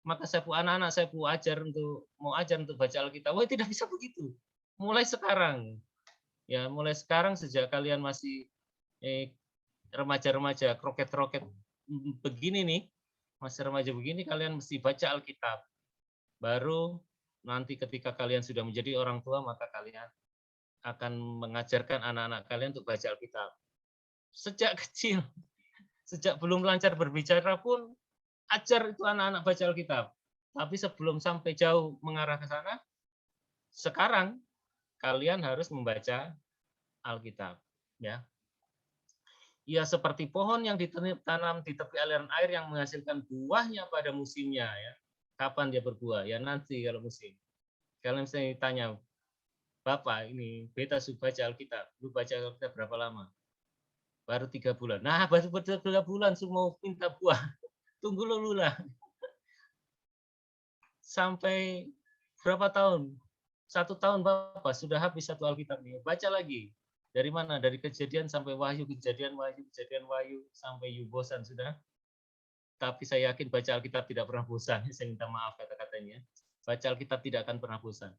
maka saya pu anak-anak saya mau ajar untuk baca Alkitab. Wah, tidak bisa begitu. Mulai sekarang. Ya, mulai sekarang sejak kalian masih remaja-remaja, kroket-kroket begini nih, masih remaja begini, kalian mesti baca Alkitab. Baru nanti ketika kalian sudah menjadi orang tua, maka kalian akan mengajarkan anak-anak kalian untuk baca Alkitab. Sejak kecil, sejak belum lancar berbicara pun, ajar itu anak-anak baca Alkitab. Tapi sebelum sampai jauh mengarah ke sana, sekarang kalian harus membaca Alkitab. Ya, ia seperti pohon yang ditanam di tepi aliran air yang menghasilkan buahnya pada musimnya. Ya, kapan dia berbuah? Ya nanti kalau musim. Kalian misalnya tanya, Bapak ini beta sudah baca Alkitab. Lu baca Alkitab berapa lama? Baru 3 bulan. Nah, baru 3 bulan semua minta buah. Tunggu dulu lah. Sampai berapa tahun? 1 tahun Bapak sudah habis satu Alkitab ini. Baca lagi. Dari mana? Dari Kejadian sampai Wahyu, Kejadian Wahyu sampai you bosan sudah. Tapi saya yakin baca Alkitab tidak pernah bosan. Saya minta maaf kata-katanya. Baca Alkitab tidak akan pernah bosan.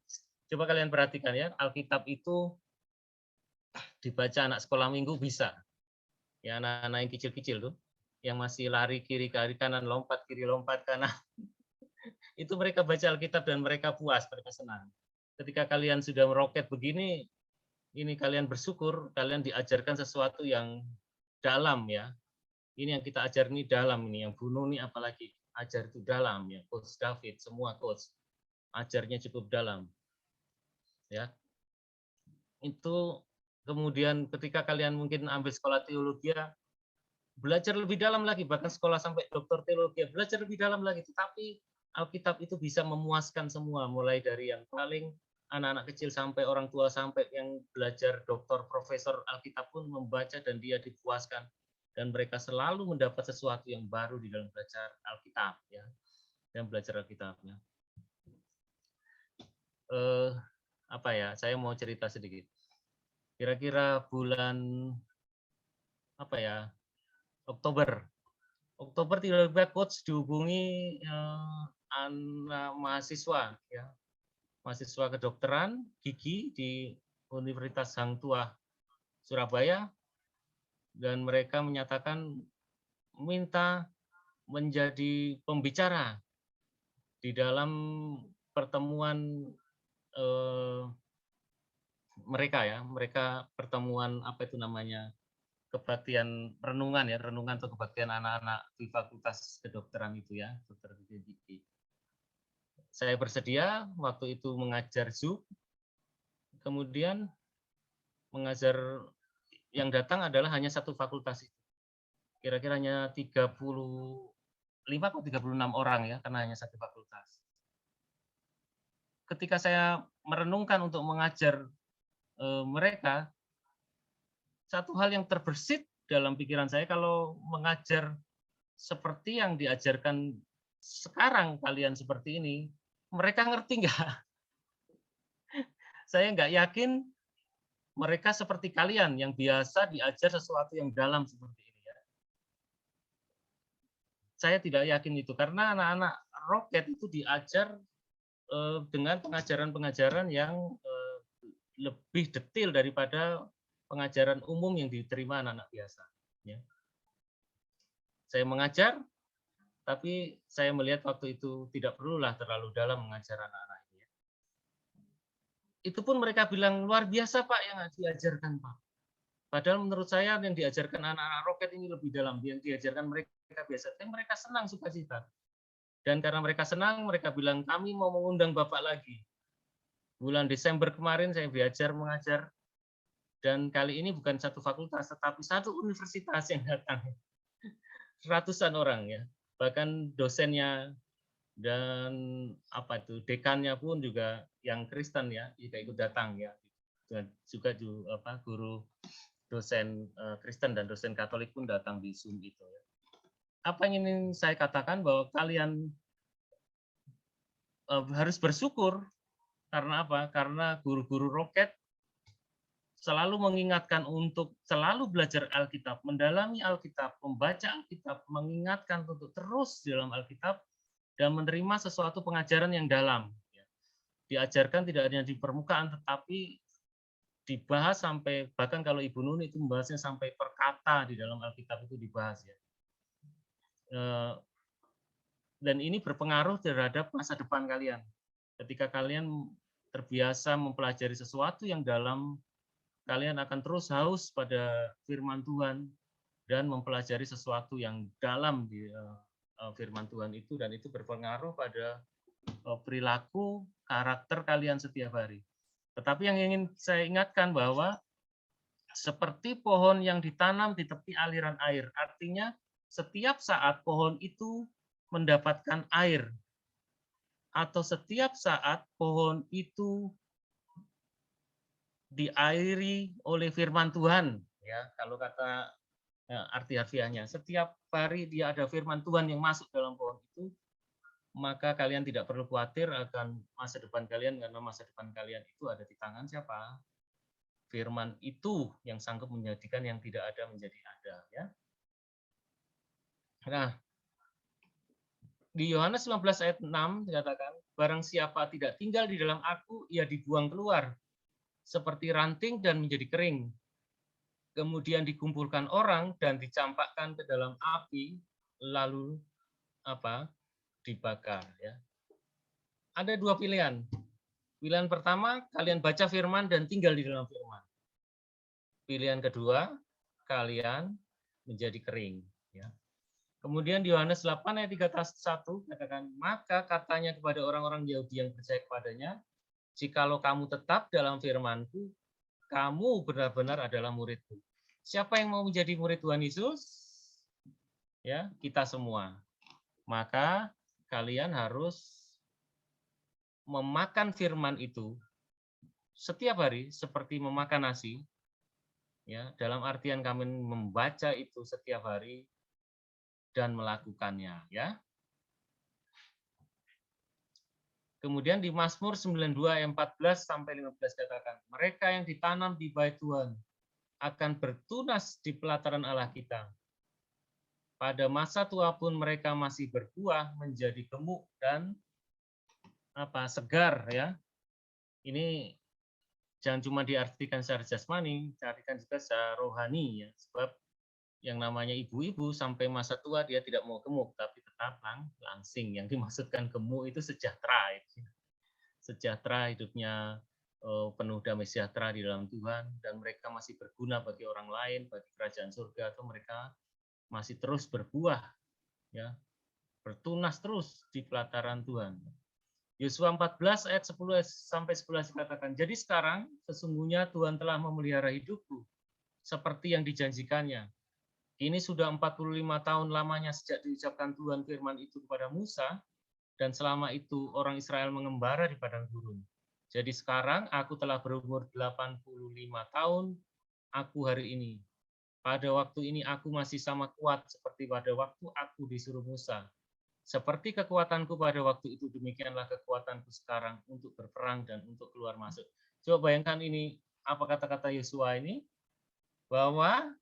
Coba kalian perhatikan ya, Alkitab itu dibaca anak sekolah minggu bisa. Ya, anak-anak yang kecil-kecil tuh, yang masih lari kiri kanan, lompat kiri lompat kanan. Itu mereka baca Alkitab dan mereka puas, mereka senang. Ketika kalian sudah meroket begini, ini kalian bersyukur, kalian diajarkan sesuatu yang dalam ya. Ini yang kita ajar ini dalam ini, yang bunuh ini apalagi ajar itu dalam ya. Coach David, semua coach ajarnya cukup dalam. Ya. Itu kemudian ketika kalian mungkin ambil sekolah teologi, belajar lebih dalam lagi, bahkan sekolah sampai doktor teologi, belajar lebih dalam lagi. Tetapi Alkitab itu bisa memuaskan semua, mulai dari yang paling anak-anak kecil sampai orang tua, sampai yang belajar doktor, profesor Alkitab pun membaca dan dia dipuaskan. Dan mereka selalu mendapat sesuatu yang baru di dalam belajar Alkitab. Ya, dan belajar Alkitabnya. Apa ya, saya mau cerita sedikit. Kira-kira bulan apa ya, Oktober tiba-tiba coach dihubungi anak mahasiswa ya, mahasiswa kedokteran gigi di Universitas Hang Tuah Surabaya, dan mereka menyatakan minta menjadi pembicara di dalam pertemuan mereka pertemuan apa itu namanya, kebaktian renungan ya, renungan atau kebaktian anak-anak di Fakultas Kedokteran itu ya, dokter gigi. Saya bersedia waktu itu mengajar Zoom, kemudian mengajar yang datang adalah hanya satu fakultas itu. Kira-kira hanya 35 atau 36 orang ya, karena hanya satu fakultas. Ketika saya merenungkan untuk mengajar mereka, satu hal yang terbersit dalam pikiran saya, kalau mengajar seperti yang diajarkan sekarang kalian seperti ini, mereka ngerti nggak? Saya nggak yakin mereka seperti kalian yang biasa diajar sesuatu yang dalam seperti ini. Ya. Saya tidak yakin itu, karena anak-anak roket itu diajar dengan pengajaran-pengajaran yang lebih detail daripada pengajaran umum yang diterima anak-anak biasa. Ya. Saya mengajar, tapi saya melihat waktu itu tidak perlulah terlalu dalam mengajar anak-anak ini. Ya. Itu pun mereka bilang, luar biasa Pak yang diajarkan Pak. Padahal menurut saya yang diajarkan anak-anak roket ini lebih dalam, yang diajarkan mereka biasa. Tapi mereka senang, sukacita. Dan karena mereka senang, mereka bilang, kami mau mengundang Bapak lagi. Bulan Desember kemarin saya mengajar, dan kali ini bukan satu fakultas, tetapi satu universitas yang datang. Ratusan orang ya, bahkan dosennya dan dekannya pun juga yang Kristen ya, ikut datang ya, dan juga guru dosen Kristen dan dosen Katolik pun datang di Zoom itu. Ya. Apa yang ingin saya katakan, bahwa kalian harus bersyukur karena apa? Karena guru-guru roket selalu mengingatkan untuk selalu belajar Alkitab, mendalami Alkitab, membaca Alkitab, mengingatkan untuk terus dalam Alkitab dan menerima sesuatu pengajaran yang dalam. Diajarkan tidak hanya di permukaan, tetapi dibahas sampai, bahkan kalau Ibu Nuni itu membahasnya sampai per kata di dalam Alkitab itu dibahas ya. Dan ini berpengaruh terhadap masa depan kalian. Ketika kalian terbiasa mempelajari sesuatu yang dalam, kalian akan terus haus pada firman Tuhan dan mempelajari sesuatu yang dalam di firman Tuhan itu, dan itu berpengaruh pada perilaku, karakter kalian setiap hari. Tetapi yang ingin saya ingatkan bahwa seperti pohon yang ditanam di tepi aliran air, artinya setiap saat pohon itu mendapatkan air, atau setiap saat pohon itu diairi oleh firman Tuhan, ya kalau kata arti harfiahnya, setiap hari dia ada firman Tuhan yang masuk dalam pohon itu, maka kalian tidak perlu khawatir akan masa depan kalian, karena masa depan kalian itu ada di tangan siapa? Firman itu yang sanggup menjadikan yang tidak ada menjadi ada. Ya. Nah, di Yohanes 15 ayat 6 dikatakan, barang siapa tidak tinggal di dalam aku, ia dibuang keluar seperti ranting dan menjadi kering. Kemudian dikumpulkan orang dan dicampakkan ke dalam api, lalu dibakar. Ya. Ada dua pilihan. Pilihan pertama, kalian baca firman dan tinggal di dalam firman. Pilihan kedua, kalian menjadi kering. Ya. Kemudian di Yohanes 8 ayat 31 katakan, maka katanya kepada orang-orang Yahudi yang percaya kepadanya, jikalau kamu tetap dalam firman-Ku, kamu benar-benar adalah murid-Ku. Siapa yang mau menjadi murid Tuhan Yesus? Ya, kita semua. Maka kalian harus memakan firman itu setiap hari seperti memakan nasi. Ya, dalam artian kami membaca itu setiap hari dan melakukannya, ya. Kemudian di Mazmur 92 ayat 14 sampai 15 katakan, mereka yang ditanam di bait Tuhan akan bertunas di pelataran Allah kita. Pada masa tua pun mereka masih berbuah menjadi gemuk dan segar, ya. Ini jangan cuma diartikan secara jasmani, carikan juga secara rohani, ya. Sebab yang namanya ibu-ibu sampai masa tua dia tidak mau gemuk, tapi tetap langsing. Yang dimaksudkan gemuk itu sejahtera. Sejahtera hidupnya penuh damai sejahtera di dalam Tuhan, dan mereka masih berguna bagi orang lain, bagi kerajaan surga, atau mereka masih terus berbuah, ya, bertunas terus di pelataran Tuhan. Yosua 14 ayat 10 sampai 11 dikatakan, jadi sekarang sesungguhnya Tuhan telah memelihara hidupku seperti yang dijanjikannya. Ini sudah 45 tahun lamanya sejak diucapkan Tuhan firman itu kepada Musa, dan selama itu orang Israel mengembara di padang gurun. Jadi sekarang aku telah berumur 85 tahun, aku hari ini. Pada waktu ini aku masih sama kuat seperti pada waktu aku disuruh Musa. Seperti kekuatanku pada waktu itu, demikianlah kekuatanku sekarang untuk berperang dan untuk keluar masuk. Coba bayangkan ini, apa kata-kata Yosua ini, bahwa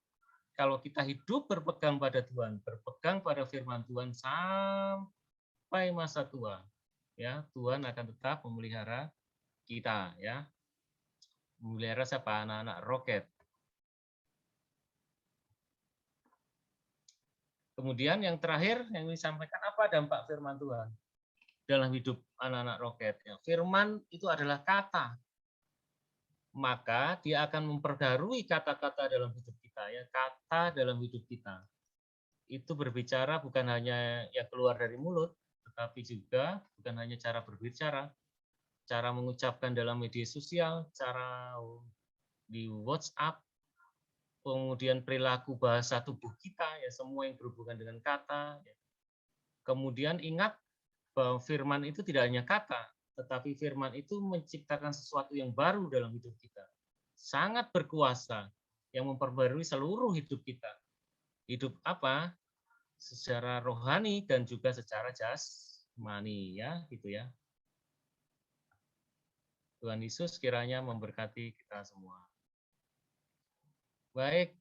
kalau kita hidup berpegang pada Tuhan, berpegang pada firman Tuhan sampai masa tua, ya, Tuhan akan tetap memelihara kita, ya. Memelihara siapa? Anak-anak roket. Kemudian yang terakhir yang disampaikan, apa dampak firman Tuhan dalam hidup anak-anak roket? Ya, firman itu adalah kata. Maka dia akan memperbarui kata-kata dalam hidup kita, ya, kata dalam hidup kita. Itu berbicara bukan hanya yang keluar dari mulut, tetapi juga bukan hanya cara berbicara, cara mengucapkan dalam media sosial, cara di WhatsApp, kemudian perilaku bahasa tubuh kita, ya, semua yang berhubungan dengan kata. Ya. Kemudian ingat bahwa firman itu tidak hanya kata, tetapi firman itu menciptakan sesuatu yang baru dalam hidup kita. Sangat berkuasa, yang memperbarui seluruh hidup kita. Hidup apa? Secara rohani dan juga secara jasmani, ya, gitu ya. Tuhan Yesus kiranya memberkati kita semua. Baik,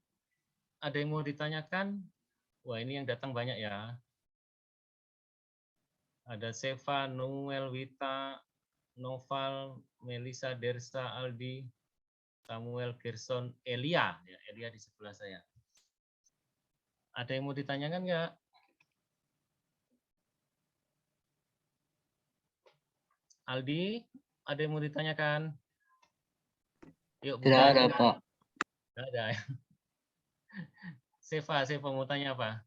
ada yang mau ditanyakan? Wah, ini yang datang banyak ya. Ada Seva, Noel, Wita, Noval, Melisa, Dersa, Aldi, Samuel, Gerson, Elia. Ya, Elia di sebelah saya. Ada yang mau ditanyakan nggak? Aldi, ada yang mau ditanyakan? Yuk,
Tidak
buka.
ada, Pak.
Tidak ada. Seva mau tanya apa?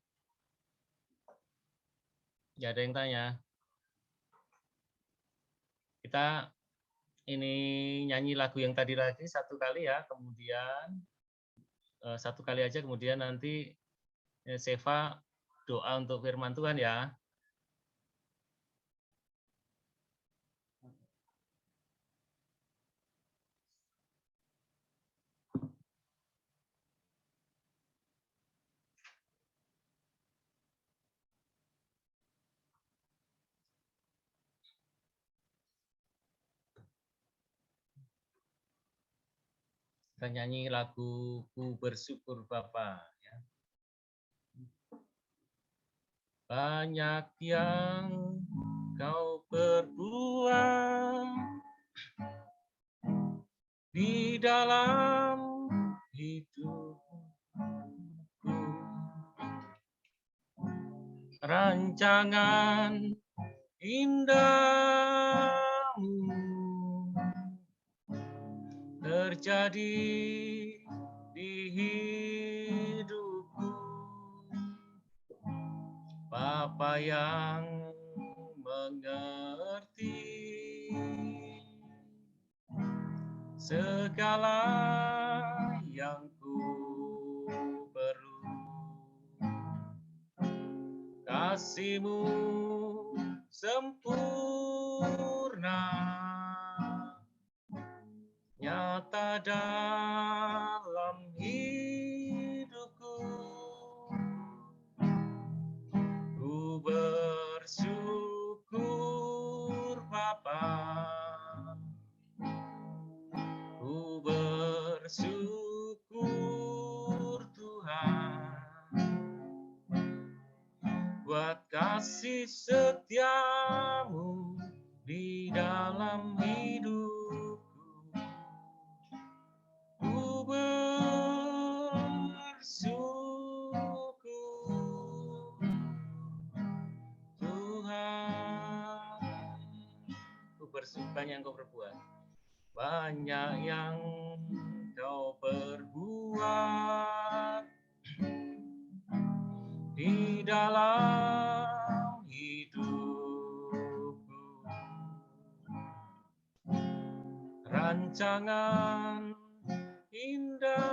Ya, ada yang tanya. Kita ini nyanyi lagu yang tadi lagi satu kali ya, kemudian satu kali aja, kemudian nanti Seva doa untuk firman Tuhan ya. Kita nyanyi lagu Ku Bersyukur Bapa. Ya. Banyak yang kau perbuat di dalam hidupku. Rancangan indahmu terjadi di hidupku. Bapa yang mengerti segala yang ku perlu. Kasih-Mu sempurna, nyata dalam hidupku. Ku bersyukur Bapa, ku bersyukur Tuhan, buat kasih setiamu di dalam hidupku. Ku bersyukur Tuhan. Ku bersyukur banyak yang Kau perbuat, banyak yang Kau perbuat di dalam hidupku. Rancangan indahmu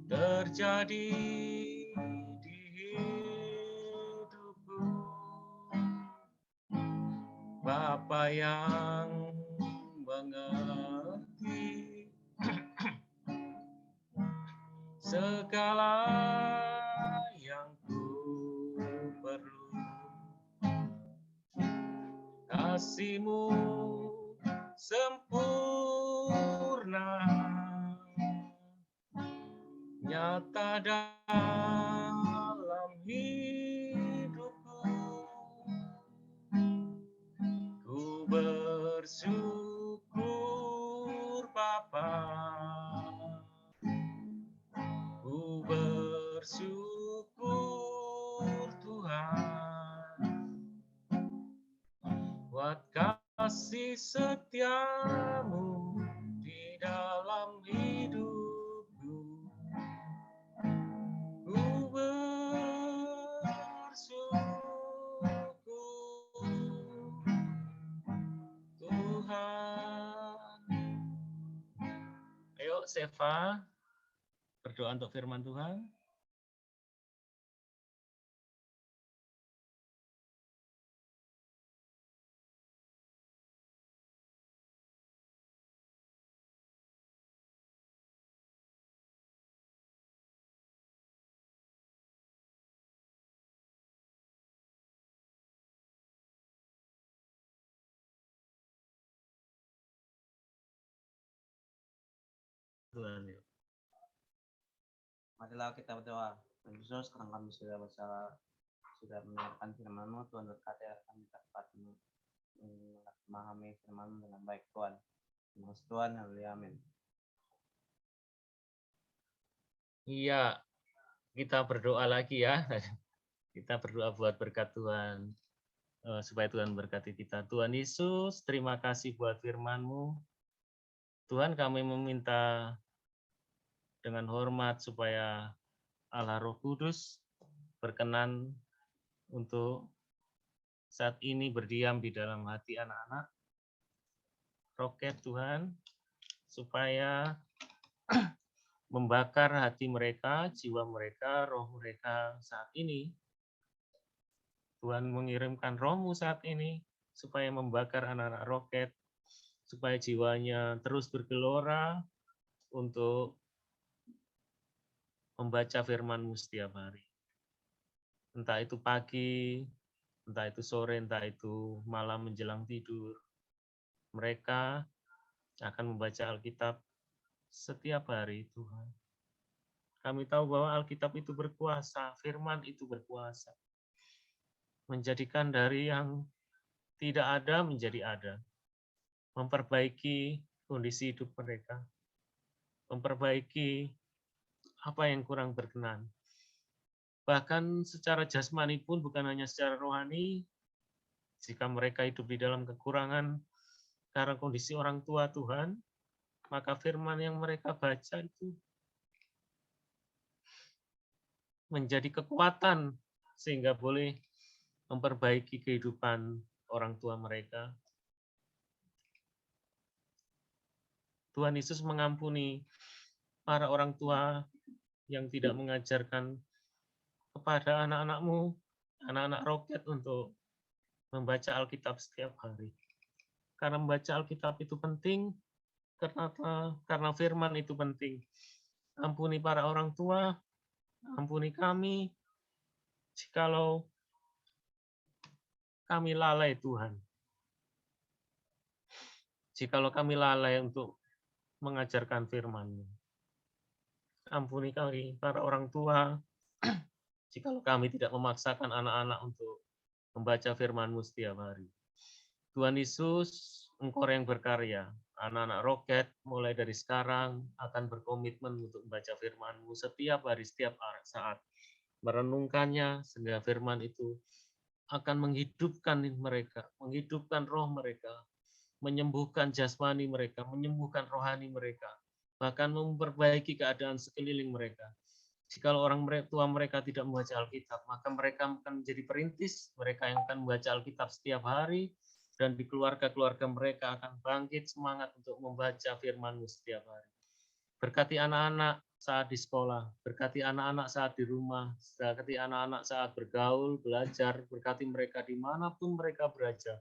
terjadi di hidupku. Bapa yang mengerti segala yang ku perlu. Kasih-Mu sempurna, nyata dalam hidupku. Ku bersyukur Bapa, ku bersyukur Tuhan, buat kasih setiamu di dalam hidupku. Ku bersyukur Tuhan. Ayo Seva, berdoa untuk firman Tuhan. Tuhan.
Marilah kita berdoa. Tuhan Yesus, sekarang kami sudah mendengarkan firman-Mu, Tuhan berkati kami dapat memahami firman-Mu dengan baik, Tuhan. Terima kasih Tuhan, haleluya, amin.
Iya, kita berdoa lagi ya. Kita berdoa buat berkat Tuhan, supaya Tuhan berkati kita. Tuhan Yesus, terima kasih buat firman-Mu. Tuhan, kami meminta dengan hormat supaya Allah Roh Kudus berkenan untuk saat ini berdiam di dalam hati anak-anak Roket Tuhan, supaya membakar hati mereka, jiwa mereka, roh mereka saat ini. Tuhan mengirimkan Roh-Mu saat ini supaya membakar anak-anak Roket, supaya jiwanya terus bergelora untuk membaca firman-Mu setiap hari. Entah itu pagi, entah itu sore, entah itu malam menjelang tidur. Mereka akan membaca Alkitab setiap hari, Tuhan. Kami tahu bahwa Alkitab itu berkuasa, firman itu berkuasa. Menjadikan dari yang tidak ada menjadi ada. memperbaiki kondisi hidup mereka, memperbaiki apa yang kurang berkenan. Bahkan secara jasmani pun bukan hanya secara rohani, jika mereka hidup di dalam kekurangan karena kondisi orang tua Tuhan, maka firman yang mereka baca itu menjadi kekuatan sehingga boleh memperbaiki kehidupan orang tua mereka. Tuhan Yesus mengampuni para orang tua yang tidak mengajarkan kepada anak-anakmu, anak-anak roket untuk membaca Alkitab setiap hari. Karena membaca Alkitab itu penting, karena firman itu penting. Ampuni para orang tua, ampuni kami, jikalau kami lalai Tuhan. Jikalau kami lalai untuk mengajarkan firman-Mu. Ampuni kami, para orang tua, jikalau kami tidak memaksakan anak-anak untuk membaca firman-Mu setiap hari. Tuhan Yesus, Engkau yang berkarya. Anak-anak roket mulai dari sekarang akan berkomitmen untuk membaca firman-Mu setiap hari, setiap saat. Merenungkannya sehingga firman itu akan menghidupkan mereka, menghidupkan roh mereka, menyembuhkan jasmani mereka, menyembuhkan rohani mereka, bahkan memperbaiki keadaan sekeliling mereka. Jika orang tua mereka tidak membaca Alkitab, maka mereka akan menjadi perintis, mereka yang akan membaca Alkitab setiap hari, dan di keluarga-keluarga mereka akan bangkit semangat untuk membaca firman-Mu setiap hari. Berkati anak-anak saat di sekolah, berkati anak-anak saat di rumah, berkati anak-anak saat bergaul, belajar, berkati mereka dimanapun mereka berada,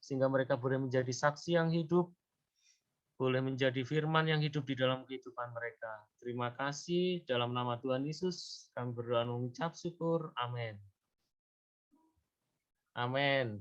sehingga mereka boleh menjadi saksi yang hidup, boleh menjadi firman yang hidup di dalam kehidupan mereka. Terima kasih, dalam nama Tuhan Yesus, kami berdoa mengucap syukur. Amin. Amin.